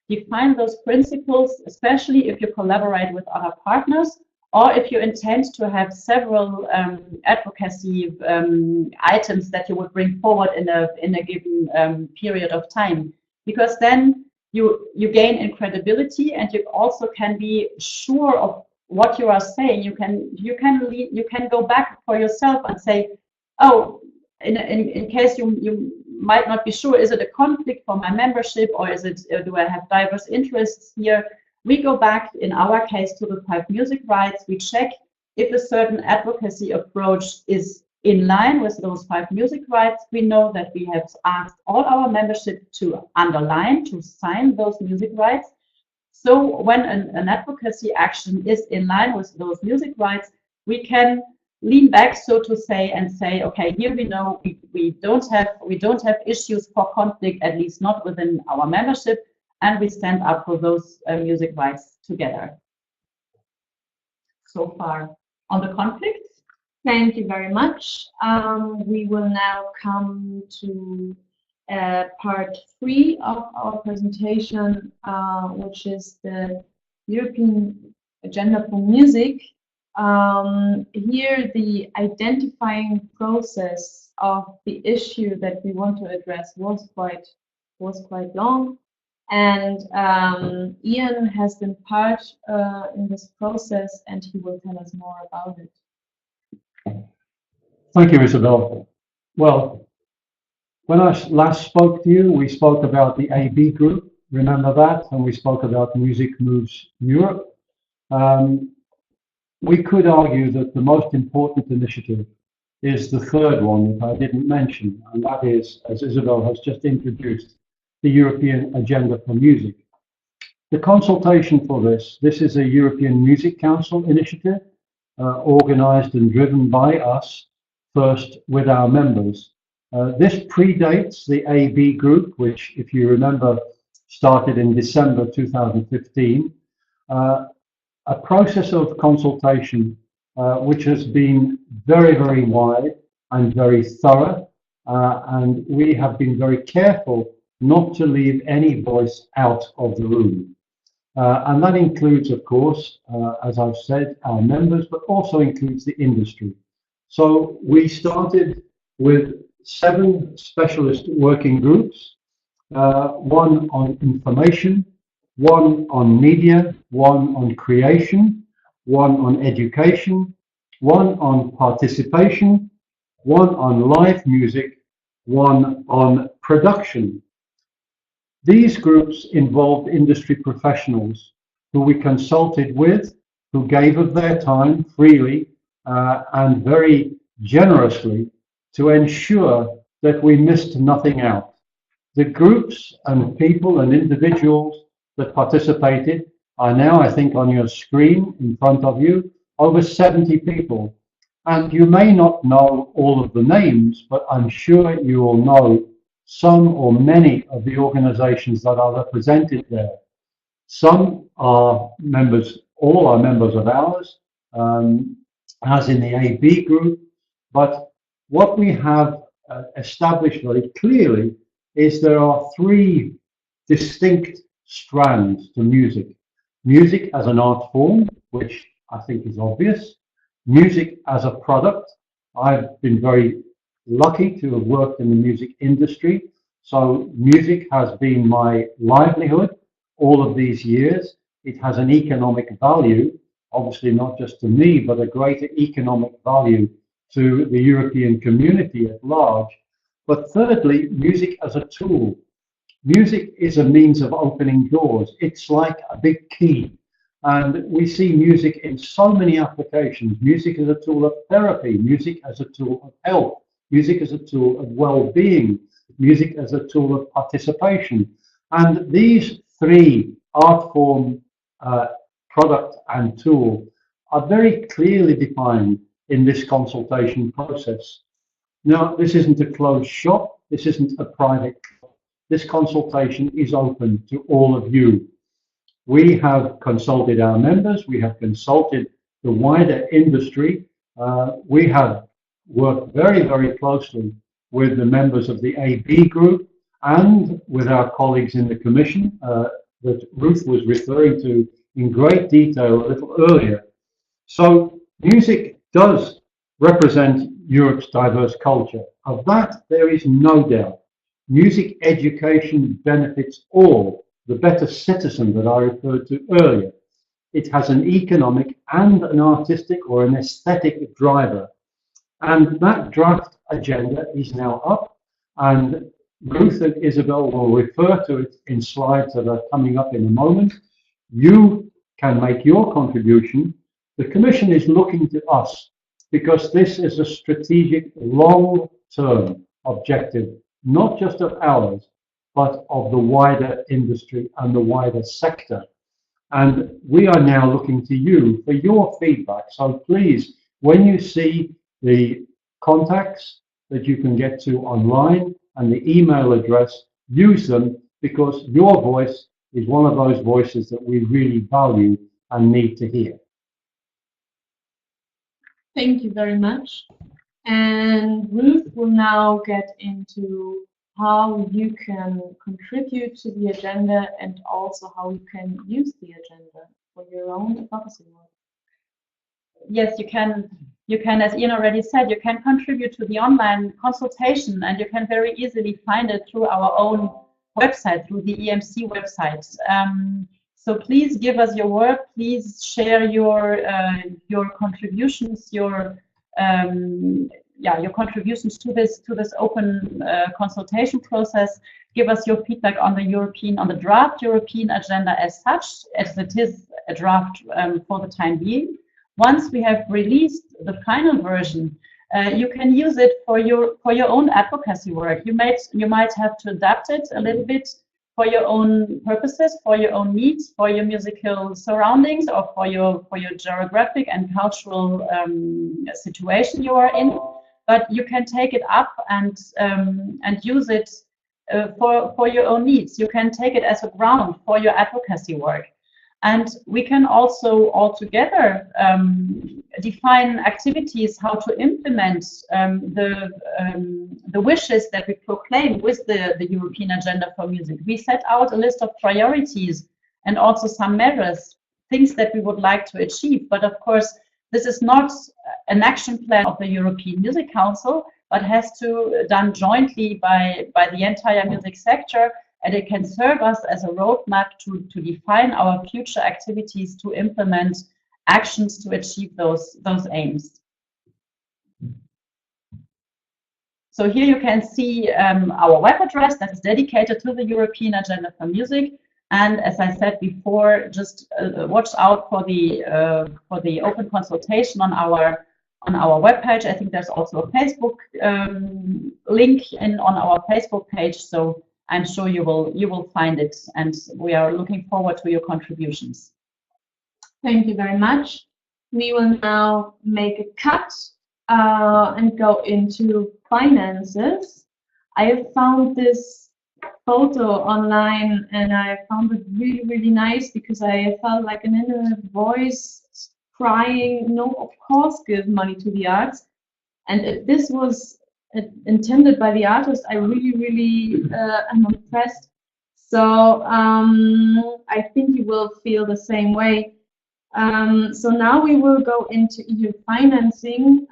Define those principles, especially if you collaborate with other partners, or if you intend to have several advocacy items that you would bring forward in a given period of time, because then you gain in credibility, and you also can be sure of what you are saying. You can go back for yourself and say, oh, in case you might not be sure, is it a conflict for my membership, or is it do I have diverse interests here? We go back, in our case, to the 5 music rights. We check if a certain advocacy approach is in line with those 5 music rights. We know that we have asked all our membership to underline, to sign those music rights. So when an advocacy action is in line with those music rights, we can lean back, so to say, and say, okay, here we know we don't have issues for conflict, at least not within our membership, and we stand up for those music rights together. So far on the conflicts. Thank you very much. We will now come to part 3 of our presentation, which is the European Agenda for Music. Here, the identifying process of the issue that we want to address was quite long, and Ian has been part in this process, and he will tell us more about it. Thank you, Isabel. Well, when I last spoke to you, we spoke about the AB group, remember that? And we spoke about Music Moves Europe. We could argue that the most important initiative is the third one that I didn't mention, and that is, as Isabel has just introduced, the European Agenda for Music. The consultation for this is a European Music Council initiative, organized and driven by us, first with our members. This predates the AB group, which, if you remember, started in December 2015. A process of consultation which has been very, very wide and very thorough, and we have been very careful not to leave any voice out of the room. And that includes, of course, as I've said, our members, but also includes the industry. So we started with 7 specialist working groups, 1 on information, 1 on media, 1 on creation, 1 on education, 1 on participation, 1 on live music, 1 on production. These groups involved industry professionals who we consulted with, who gave of their time freely and very generously to ensure that we missed nothing out. The groups and people and individuals that participated are now, I think, on your screen in front of you, over 70 people. And you may not know all of the names, but I'm sure you will know some or many of the organizations that are represented there. Some are members, all are members of ours, as in the AB group, but what we have established very clearly is there are 3 distinct strands to music. Music as an art form, which I think is obvious. Music as a product. I've been very lucky to have worked in the music industry, so music has been my livelihood all of these years. It has an economic value, obviously not just to me, but a greater economic value to the European community at large. But thirdly, music as a tool. Music is a means of opening doors. It's like a big key. And we see music in so many applications. Music as a tool of therapy, music as a tool of health, music as a tool of well-being, music as a tool of participation. And these 3 art form, product and tool are very clearly defined in this consultation process. Now, this isn't a closed shop. This isn't a private club. This consultation is open to all of you. We have consulted our members. We have consulted the wider industry. We have worked very, very closely with the members of the AB group and with our colleagues in the Commission that Ruth was referring to in great detail a little earlier. So music does represent Europe's diverse culture. Of that, there is no doubt. Music education benefits all, the better citizen that I referred to earlier. It has an economic and an artistic or an aesthetic driver. And that draft agenda is now up, and Ruth and Isabel will refer to it in slides that are coming up in a moment. You can make your contribution. The Commission is looking to us because this is a strategic long-term objective, not just of ours, but of the wider industry and the wider sector. And we are now looking to you for your feedback. So please, when you see the contacts that you can get to online and the email address, use them, because your voice is one of those voices that we really value and need to hear. Thank you very much. And Ruth will now get into how you can contribute to the agenda and also how you can use the agenda for your own advocacy work. Yes, you can, as Ian already said, you can contribute to the online consultation, and you can very easily find it through our own website, through the EMC website. So please give us your work. Please share your contributions, your contributions to this open consultation process. Give us your feedback on the draft European agenda as such, as it is a draft for the time being. Once we have released the final version, you can use it for your own advocacy work. You might have to adapt it a little bit for your own purposes, for your own needs, for your musical surroundings, or for your geographic and cultural situation you are in. But you can take it up and use it for your own needs. You can take it as a ground for your advocacy work. And we can also all together define activities, how to implement the wishes that we proclaim with the European Agenda for Music. We set out a list of priorities and also some measures, things that we would like to achieve. But of course, this is not an action plan of the European Music Council, but has to be done jointly by the entire music sector. And it can serve us as a roadmap to define our future activities, to implement actions to achieve those aims. So here you can see our web address that is dedicated to the European Agenda for Music. And as I said before, just watch out for the open consultation on our webpage. I think there's also a Facebook link on our Facebook page. So I'm sure you will find it, and we are looking forward to your contributions. Thank you very much. We will now make a cut and go into finances. I have found this photo online, and I found it really, really nice because I felt like an inner voice crying, no, of course, give money to the arts. And if this was intended by the artist, I really am impressed. So I think you will feel the same way. So now we will go into EU financing.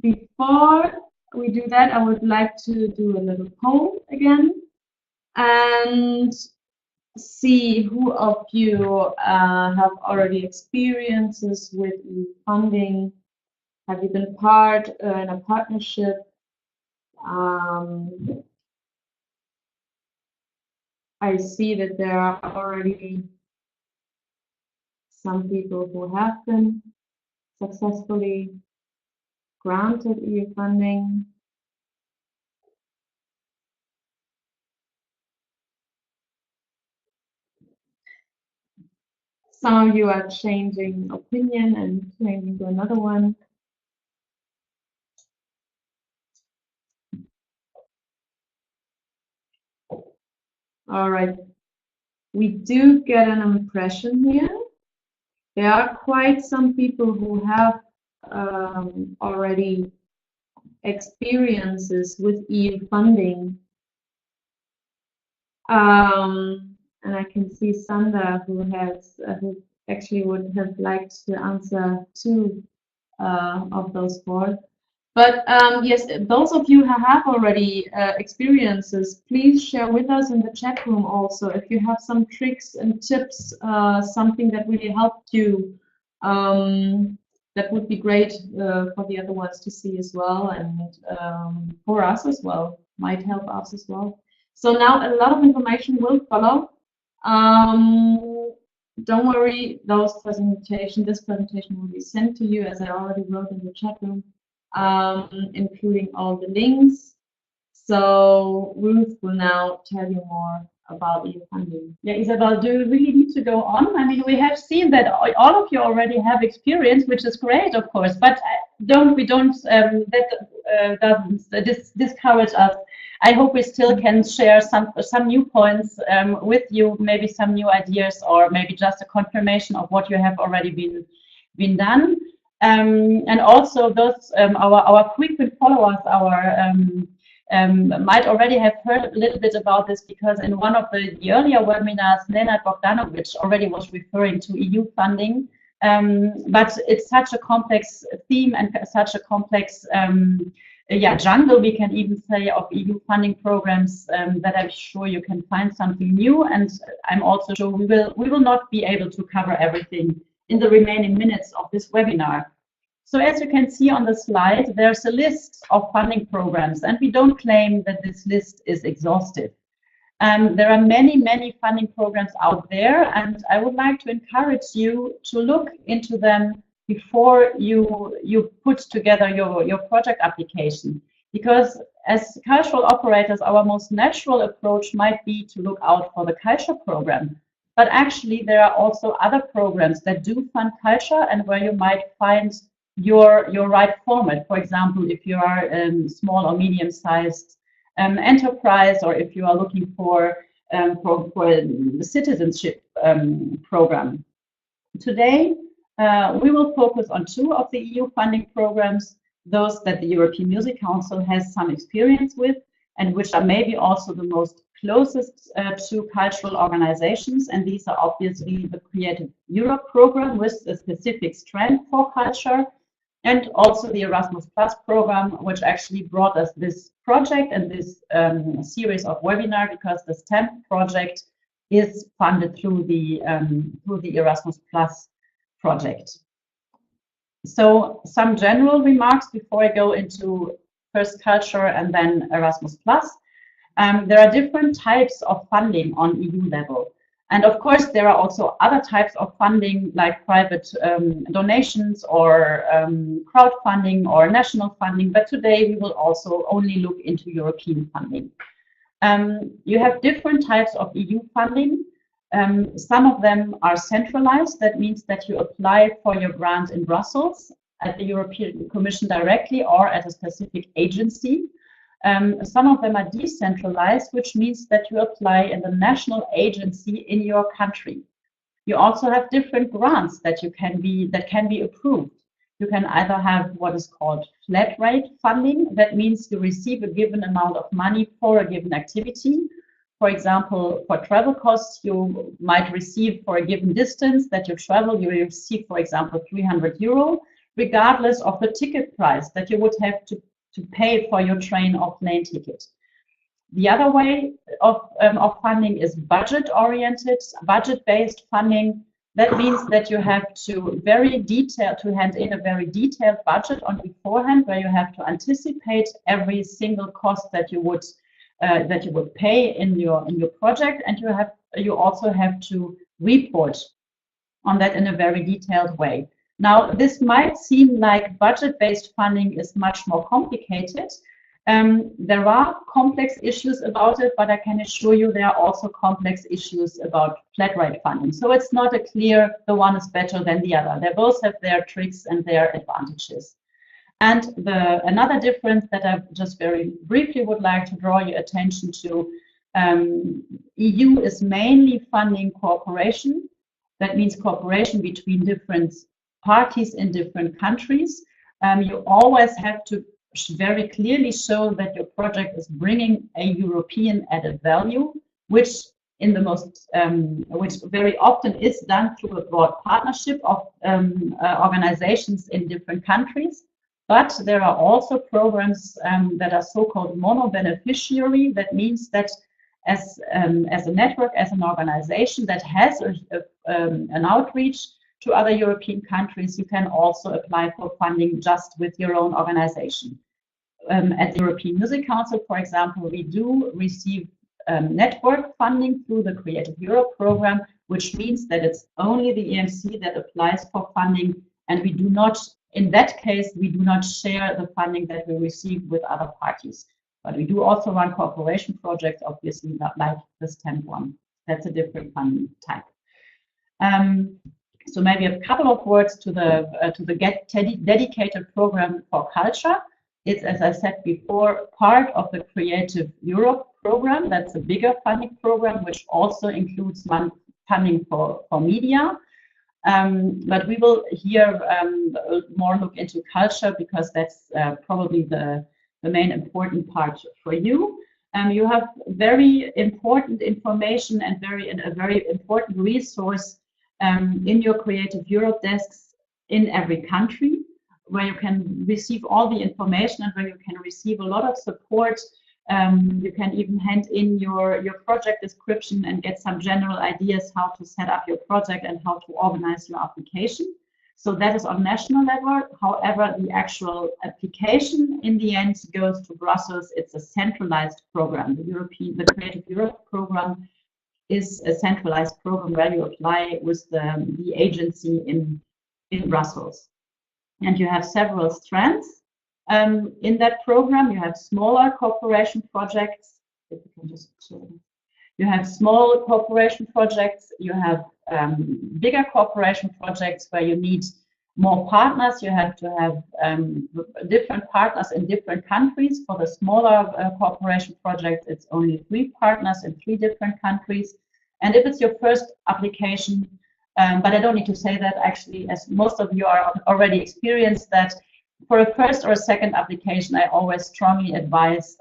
Before we do that, I would like to do a little poll again and see who of you have already experiences with EU funding. Have you been part in a partnership? I see that there are already some people who have been successfully granted EU funding. Some of you are changing opinion and changing to another one. All right, we do get an impression here. There are quite some people who have already experiences with EU funding. And I can see Sandra who actually would have liked to answer 2 of those 4. But yes, those of you who have already experiences, please share with us in the chat room also. If you have some tricks and tips, something that really helped you, that would be great for the other ones to see as well, and for us as well, might help us as well. So now a lot of information will follow. Don't worry, this presentation will be sent to you, as I already wrote in the chat room. Including all the links. So Ruth will now tell you more about EU funding. Yeah, Isabel, do you really need to go on? I mean, we have seen that all of you already have experience, which is great, of course, but doesn't discourage us. I hope we still can share some new points with you, maybe some new ideas, or maybe just a confirmation of what you have already been done. And also those our frequent followers, might already have heard a little bit about this, because in one of the earlier webinars, Nenad Bogdanovic already was referring to EU funding. But it's such a complex theme and such a complex jungle, we can even say, of EU funding programs, that I'm sure you can find something new. And I'm also sure we will not be able to cover everything in the remaining minutes of this webinar. So as you can see on the slide, there's a list of funding programs, and we don't claim that this list is exhaustive. There are many, many funding programs out there, and I would like to encourage you to look into them before you put together your project application. Because as cultural operators, our most natural approach might be to look out for the culture program. But actually, there are also other programs that do fund culture and where you might find your right format. For example, if you are a small or medium-sized enterprise, or if you are looking for the citizenship program. Today, we will focus on two of the EU funding programs, those that the European Music Council has some experience with, and which are maybe also the most closest to cultural organizations. And these are obviously the Creative Europe program with a specific strand for culture, and also the Erasmus Plus program, which actually brought us this project and this series of webinar, because the STEM project is funded through the Erasmus Plus project. So some general remarks before I go into first culture and then Erasmus Plus. There are different types of funding on EU level. And of course, there are also other types of funding, like private donations or crowdfunding or national funding. But today we will also only look into European funding. You have different types of EU funding. Some of them are centralized. That means that you apply for your grant in Brussels at the European Commission directly or at a specific agency. Some of them are decentralized, which means that you apply in the national agency in your country. You also have different grants that can be approved. You can either have what is called flat rate funding. That means you receive a given amount of money for a given activity. For example, for travel costs, you might receive for a given distance that you travel, you receive, for example, 300 euro, regardless of the ticket price that you would have to pay for your train or plane ticket. The other way of funding is budget-oriented, budget-based funding. That means that you have to hand in a very detailed budget on beforehand, where you have to anticipate every single cost that you would pay in your project, and you also have to report on that in a very detailed way. Now, this might seem like budget-based funding is much more complicated. There are complex issues about it, but I can assure you there are also complex issues about flat rate funding. So it's not a clear, the one is better than the other. They both have their tricks and their advantages. And another difference that I just very briefly would like to draw your attention to, EU is mainly funding cooperation. That means cooperation between different parties in different countries. You always have to very clearly show that your project is bringing a European added value, which which very often is done through a broad partnership of organizations in different countries. But there are also programs that are so-called mono-beneficiary. That means that as a network, as an organization that has an outreach to other European countries, you can also apply for funding just with your own organization. At the European Music Council, for example, we do receive network funding through the Creative Europe program, which means that it's only the EMC that applies for funding, and we do not, in that case, we do not share the funding that we receive with other parties. But we do also run cooperation projects, obviously, not like the STEM one. That's a different funding type. So maybe a couple of words to the dedicated program for culture. It's, as I said before, part of the Creative Europe program. That's a bigger funding program, which also includes funding for media. But we will here more look into culture, because that's probably the the main important part for you. You have very important information and a very important resource in your Creative Europe desks in every country, where you can receive all the information and where you can receive a lot of support. You can even hand in your project description and get some general ideas how to set up your project and how to organize your application. So that is on national level. However, the actual application in the end goes to Brussels. It's a centralized program. The Creative Europe program is a centralized program where you apply with the agency in Brussels. And you have several strands in that program. You have smaller cooperation projects. If you can just show them. You have small cooperation projects, you have bigger cooperation projects where you need more partners. You have to have different partners in different countries. For the smaller cooperation projects, it's only 3 partners in 3 different countries. And if it's your first application, but I don't need to say that actually, as most of you are already experienced that for a first or a second application, I always strongly advise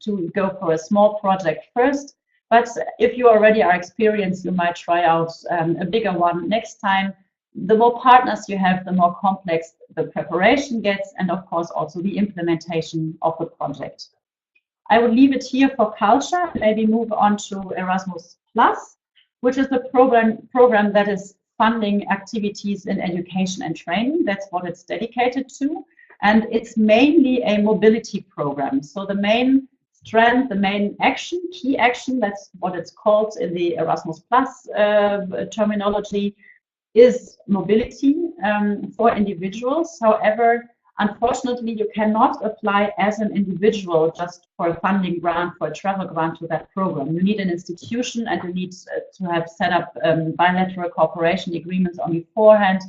to go for a small project first. But if you already are experienced, you might try out a bigger one next time. The more partners you have, the more complex the preparation gets, and of course also the implementation of the project. I would leave it here for culture, maybe move on to Erasmus+, which is the program that is funding activities in education and training. That's what it's dedicated to. And it's mainly a mobility program. So the main strand, the main action, key action, that's what it's called in the Erasmus+ terminology, is mobility for individuals. However, unfortunately, you cannot apply as an individual just for a funding grant, for a travel grant to that program. You need an institution and you need to have set up bilateral cooperation agreements on beforehand.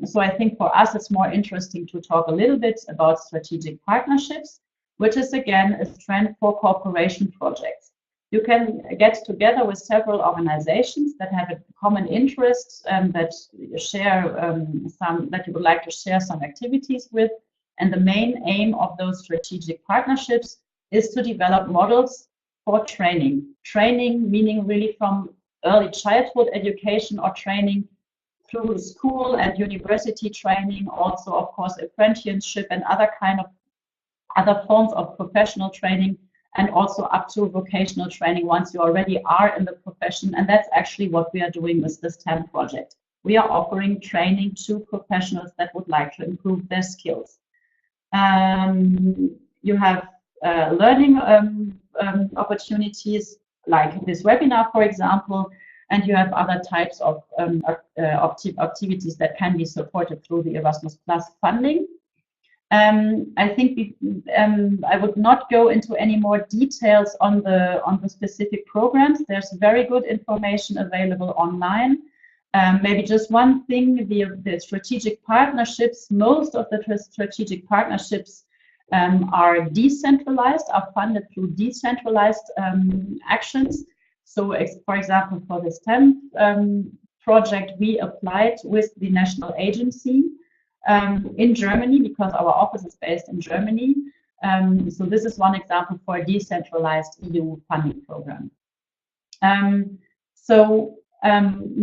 So I think for us, it's more interesting to talk a little bit about strategic partnerships, which is again a trend for cooperation projects. You can get together with several organizations that have a common interest that share that you would like to share some activities with. And the main aim of those strategic partnerships is to develop models for training. Training meaning really from early childhood education or training through school and university training, also of course apprenticeship and other forms of professional training, and also up to vocational training once you already are in the profession. And that's actually what we are doing with this STEM project. We are offering training to professionals that would like to improve their skills. You have learning opportunities like this webinar, for example, and you have other types of activities that can be supported through the Erasmus+ funding. I think I would not go into any more details on the specific programs. There's very good information available online. Maybe just one thing, the strategic partnerships, most of the strategic partnerships are decentralized, are funded through decentralized actions. So for example, for the STEM project, we applied with the national agency in Germany, because our office is based in Germany. So this is one example for a decentralized EU funding program.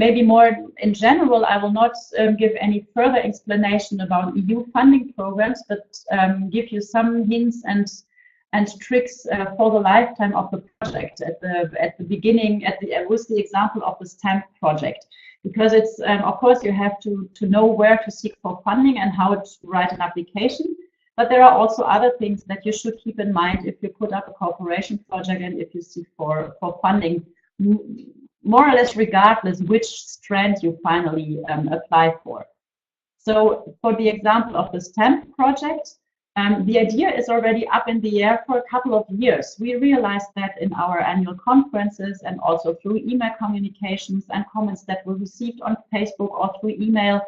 Maybe more in general, I will not give any further explanation about EU funding programs, but give you some hints and tricks for the lifetime of the project at the beginning, with the example of the STEM project. Because it's, of course, you have to know where to seek for funding and how to write an application. But there are also other things that you should keep in mind if you put up a cooperation project and if you seek for funding, more or less regardless which strand you finally apply for. So for the example of the STEM project, the idea is already up in the air for a couple of years. We realized that in our annual conferences and also through email communications and comments that were received on Facebook or through email,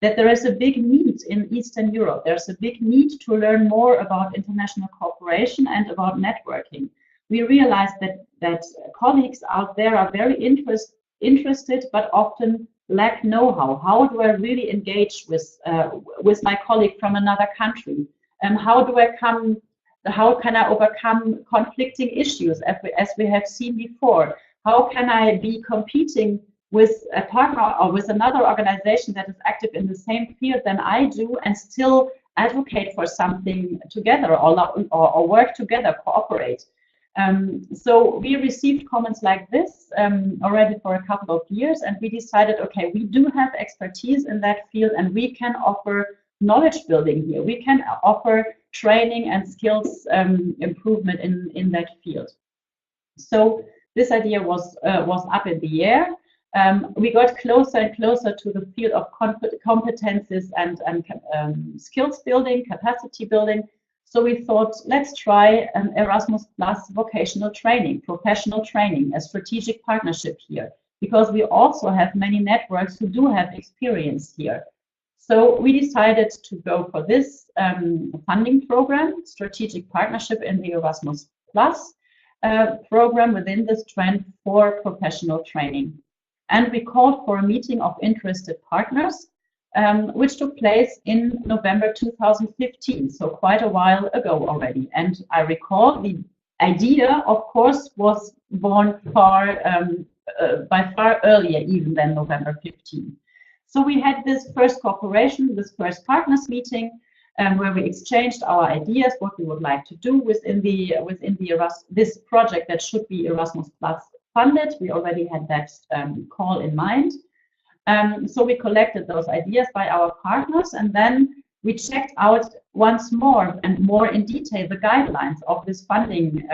that there is a big need in Eastern Europe. There's a big need to learn more about international cooperation and about networking. We realized that colleagues out there are very interested, but often lack know-how. How do I really engage with my colleague from another country? How do I come how can I overcome conflicting issues as we have seen before? How can I be competing with a partner or with another organization that is active in the same field than I do and still advocate for something together or work together, cooperate? So we received comments like this already for a couple of years, and we decided, okay, we do have expertise in that field and we can offer knowledge building here. We can offer training and skills improvement in that field. So this idea was up in the air. We got closer and closer to the field of competences and skills building, capacity building. So we thought, let's try an Erasmus Plus vocational training, professional training, a strategic partnership here, because we also have many networks who do have experience here. So we decided to go for this funding program, strategic partnership in the Erasmus Plus program within this trend for professional training. And we called for a meeting of interested partners, which took place in November 2015, so quite a while ago already. And I recall the idea, of course, was born by far earlier even than November 15. So we had this first cooperation, this first partners meeting, where we exchanged our ideas, what we would like to do within this project that should be Erasmus Plus funded. We already had that call in mind. So we collected those ideas by our partners, and then we checked out once more and more in detail the guidelines of this funding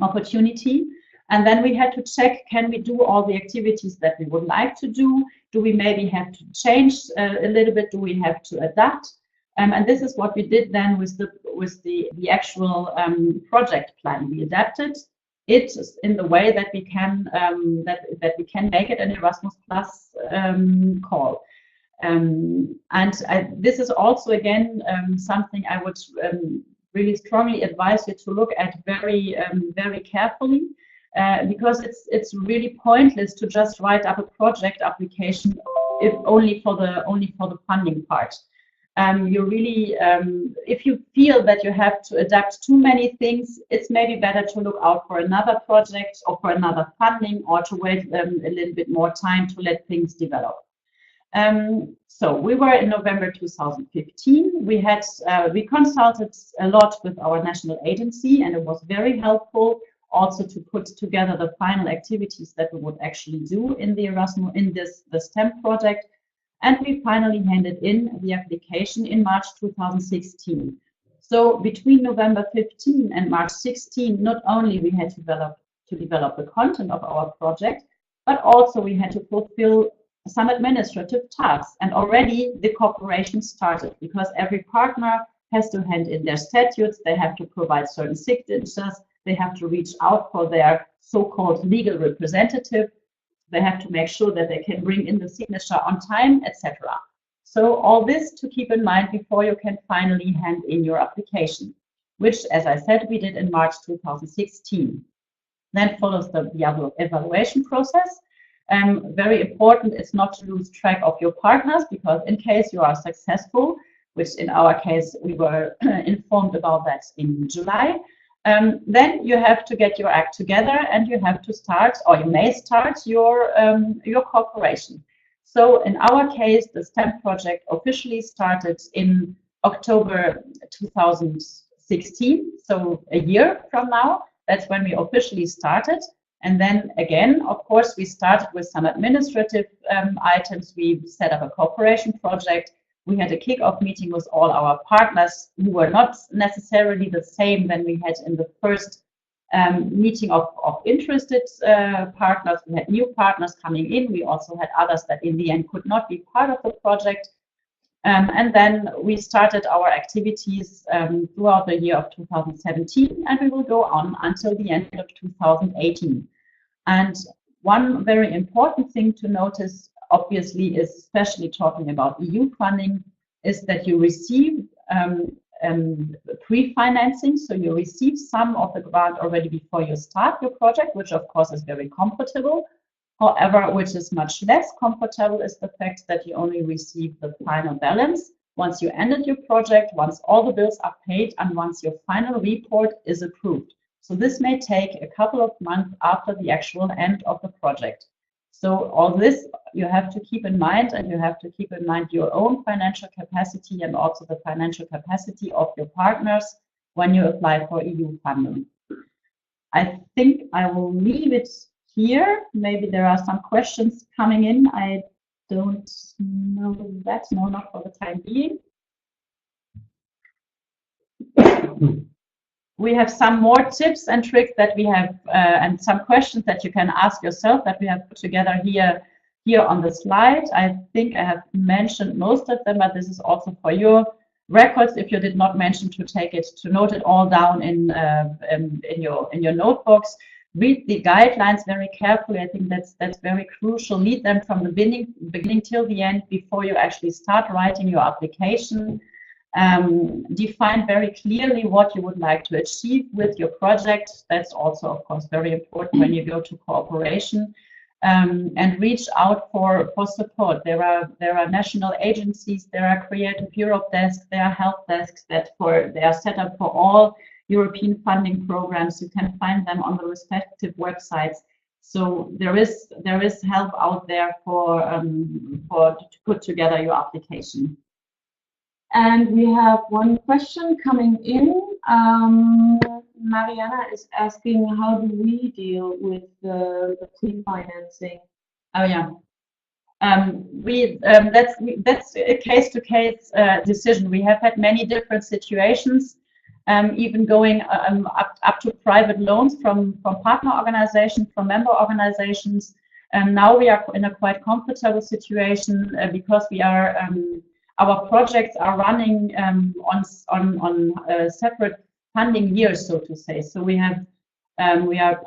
opportunity. And then we had to check, can we do all the activities that we would like to do? Do we maybe have to change a little bit? Do we have to adapt? And this is what we did then with the actual project plan. We adapted it in the way that we can that we can make it an Erasmus Plus call. This is also again something I would really strongly advise you to look at very carefully. Because it's really pointless to just write up a project application if only for the funding part. You really, if you feel that you have to adapt too many things, it's maybe better to look out for another project or for another funding, or to wait a little bit more time to let things develop. So we were in November 2015. We consulted a lot with our national agency, and it was very helpful also to put together the final activities that we would actually do in the STEM project. And we finally handed in the application in March 2016. So between November 15 and March 16, not only we had to develop the content of our project, but also we had to fulfill some administrative tasks. And already the cooperation started, because every partner has to hand in their statutes, they have to provide certain signatures, they have to reach out for their so-called legal representative. They have to make sure that they can bring in the signature on time, etc. So all this to keep in mind before you can finally hand in your application, which, as I said, we did in March 2016. Then follows the evaluation process. Very important is not to lose track of your partners, because in case you are successful, which in our case we were informed about that in July, then you have to get your act together and you have to start, or you may start your cooperation. So in our case, the STEM project officially started in October 2016, so a year from now. That's when we officially started. And then again, of course, we started with some administrative items. We set up a cooperation project. We had a kick-off meeting with all our partners who were not necessarily the same than we had in the first meeting of interested partners. We had new partners coming in. We also had others that in the end could not be part of the project. And then we started our activities throughout the year of 2017, and we will go on until the end of 2018. And one very important thing to notice, obviously, is especially talking about EU funding, is that you receive pre-financing. So you receive some of the grant already before you start your project, which of course is very comfortable. However, which is much less comfortable is the fact that you only receive the final balance once you ended your project, once all the bills are paid, and once your final report is approved. So this may take a couple of months after the actual end of the project. So all this you have to keep in mind, and you have to keep in mind your own financial capacity and also the financial capacity of your partners when you apply for EU funding. I think I will leave it here. Maybe there are some questions coming in. I don't know that. No, not for the time being. We have some more tips and tricks that we have, and some questions that you can ask yourself that we have put together here on the slide. I think I have mentioned most of them, but this is also for your records. If you did not mention, to note it all down in your notebooks. Read the guidelines very carefully. I think that's very crucial. Read them from the beginning till the end before you actually start writing your application. Define very clearly what you would like to achieve with your project. That's also, of course, very important when you go to cooperation. And reach out for support. There are national agencies, there are Creative Europe desks, there are help desks they are set up for all European funding programs. You can find them on the respective websites. So there is help out there to put together your application. And we have one question coming in. Mariana is asking, how do we deal with the pre-financing? Oh yeah, that's a case-to-case decision. We have had many different situations, even going up to private loans from partner organizations, from member organizations. Now we are in a quite comfortable situation because we are. Our projects are running on separate funding years, so to say. So we are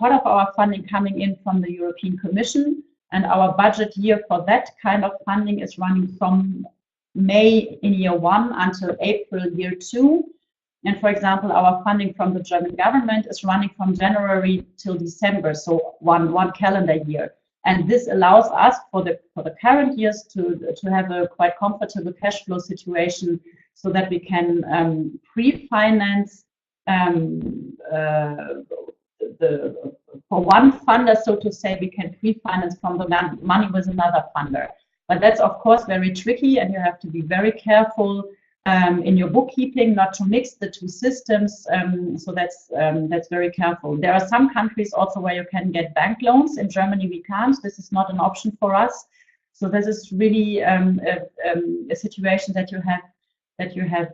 part of our funding coming in from the European Commission, and our budget year for that kind of funding is running from May in year 1 until April year 2. And for example, our funding from the German government is running from January till December, so one calendar year. And this allows us for the current years to have a quite comfortable cash flow situation, so that we can pre-finance for one funder, so to say, we can pre-finance from the money with another funder. But that's of course very tricky, and you have to be very careful in your bookkeeping not to mix the two systems. So that's very careful. There are some countries also where you can get bank loans. In Germany we can't. This is not an option for us. So this is really a situation that you have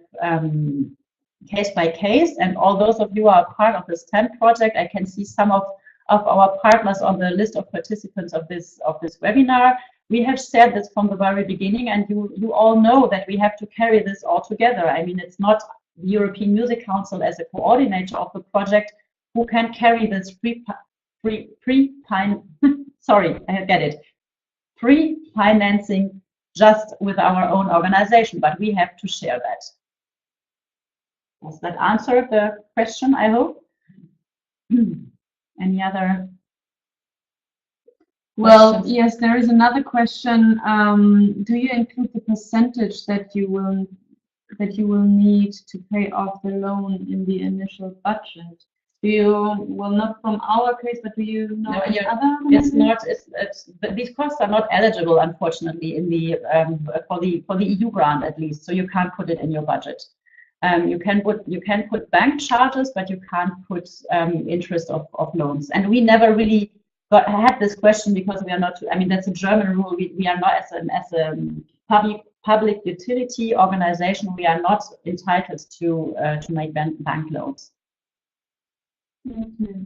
case by case. And all those of you who are part of this 10 project, I can see some of our partners on the list of participants of this webinar. We have said this from the very beginning, and you all know that we have to carry this all together. I mean, it's not the European Music Council as a coordinator of the project who can carry this pre-financing just with our own organization, but we have to share that. Does that answer the question, I hope? Any other? Well, yes, there is another question. Do you include the percentage that you will need to pay off the loan in the initial budget? Do you, well, not from our case, but do you know any other? It's not. These costs are not eligible, unfortunately, in the for the EU grant at least. So you can't put it in your budget. You can put bank charges, but you can't put interest of loans. And we never really had this question because we are not. I mean, that's a German rule. We are not as a public utility organization. We are not entitled to make bank loans. Okay.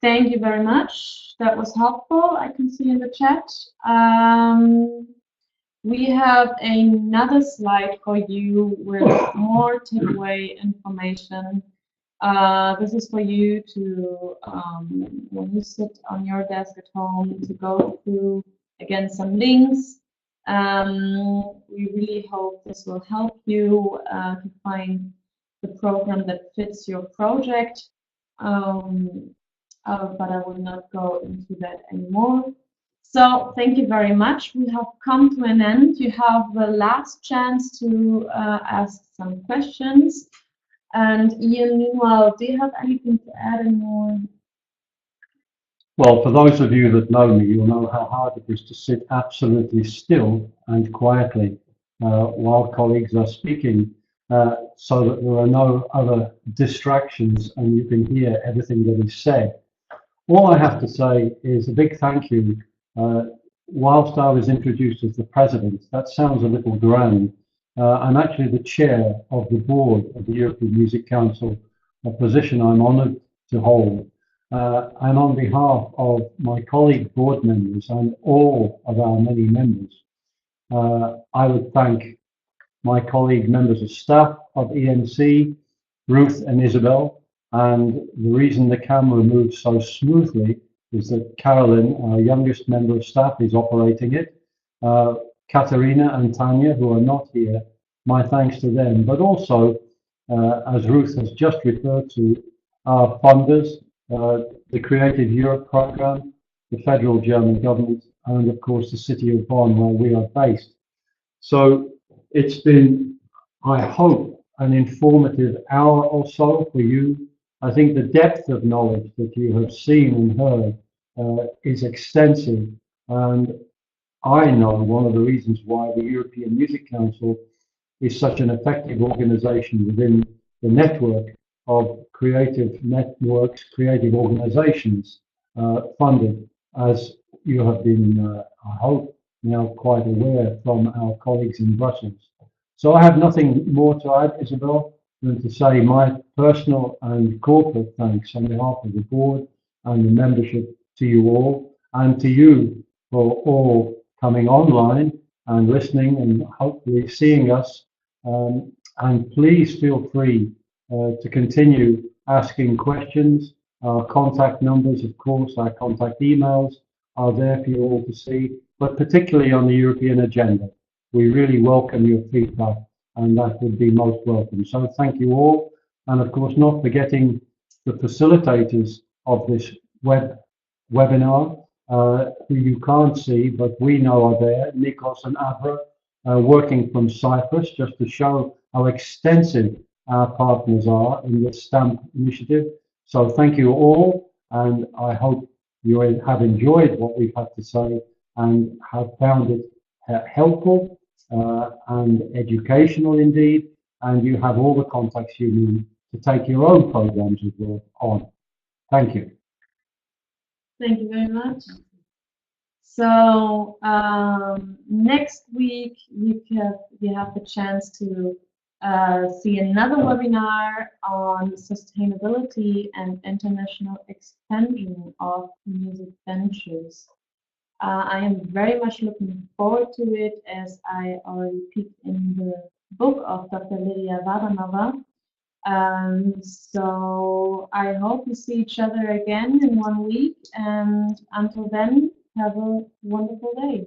Thank you very much. That was helpful. I can see in the chat. We have another slide for you with more takeaway information. This is for you to, when you sit on your desk at home, to go through, again, some links. We really hope this will help you to find the program that fits your project. But I will not go into that anymore. So thank you very much. We have come to an end. You have the last chance to ask some questions. And Ian, meanwhile, do you have anything to add anymore? Well, for those of you that know me, you'll know how hard it is to sit absolutely still and quietly while colleagues are speaking, so that there are no other distractions and you can hear everything that is said. All I have to say is a big thank you. Whilst I was introduced as the president, that sounds a little grand. I'm actually the chair of the board of the European Music Council, a position I'm honoured to hold. And on behalf of my colleague board members and all of our many members, I would thank my colleague members of staff of EMC, Ruth and Isabel. And the reason the camera moves so smoothly is that Carolyn, our youngest member of staff, is operating it. Katerina and Tanya, who are not here, my thanks to them. But also, as Ruth has just referred to, our funders, the Creative Europe program, the federal German government, and of course the city of Bonn, where we are based. So it's been, I hope, an informative hour or so for you. I think the depth of knowledge that you have seen and heard is extensive, and I know one of the reasons why the European Music Council is such an effective organization within the network of creative networks, creative organizations funded, as you have been, I hope, now quite aware from our colleagues in Brussels. So I have nothing more to add, Isabel, than to say my personal and corporate thanks on behalf of the board and the membership to you all, and to you for all coming online and listening and hopefully seeing us. And please feel free to continue asking questions. Our contact numbers, of course, our contact emails are there for you all to see, but particularly on the European agenda. We really welcome your feedback, and that would be most welcome. So thank you all, and of course not forgetting the facilitators of this webinar, who you can't see, but we know are there, Nikos and Avra, working from Cyprus, just to show how extensive our partners are in this STAMP initiative. So thank you all, and I hope you have enjoyed what we've had to say and have found it helpful and educational indeed, and you have all the contacts you need to take your own programs of work on. Thank you. Thank you very much. So next week we have the chance to see another webinar on sustainability and international expansion of music ventures. I am very much looking forward to it, as I already peeked in the book of Dr. Lydia Vadanova. So I hope we see each other again in 1 week, and until then, have a wonderful day.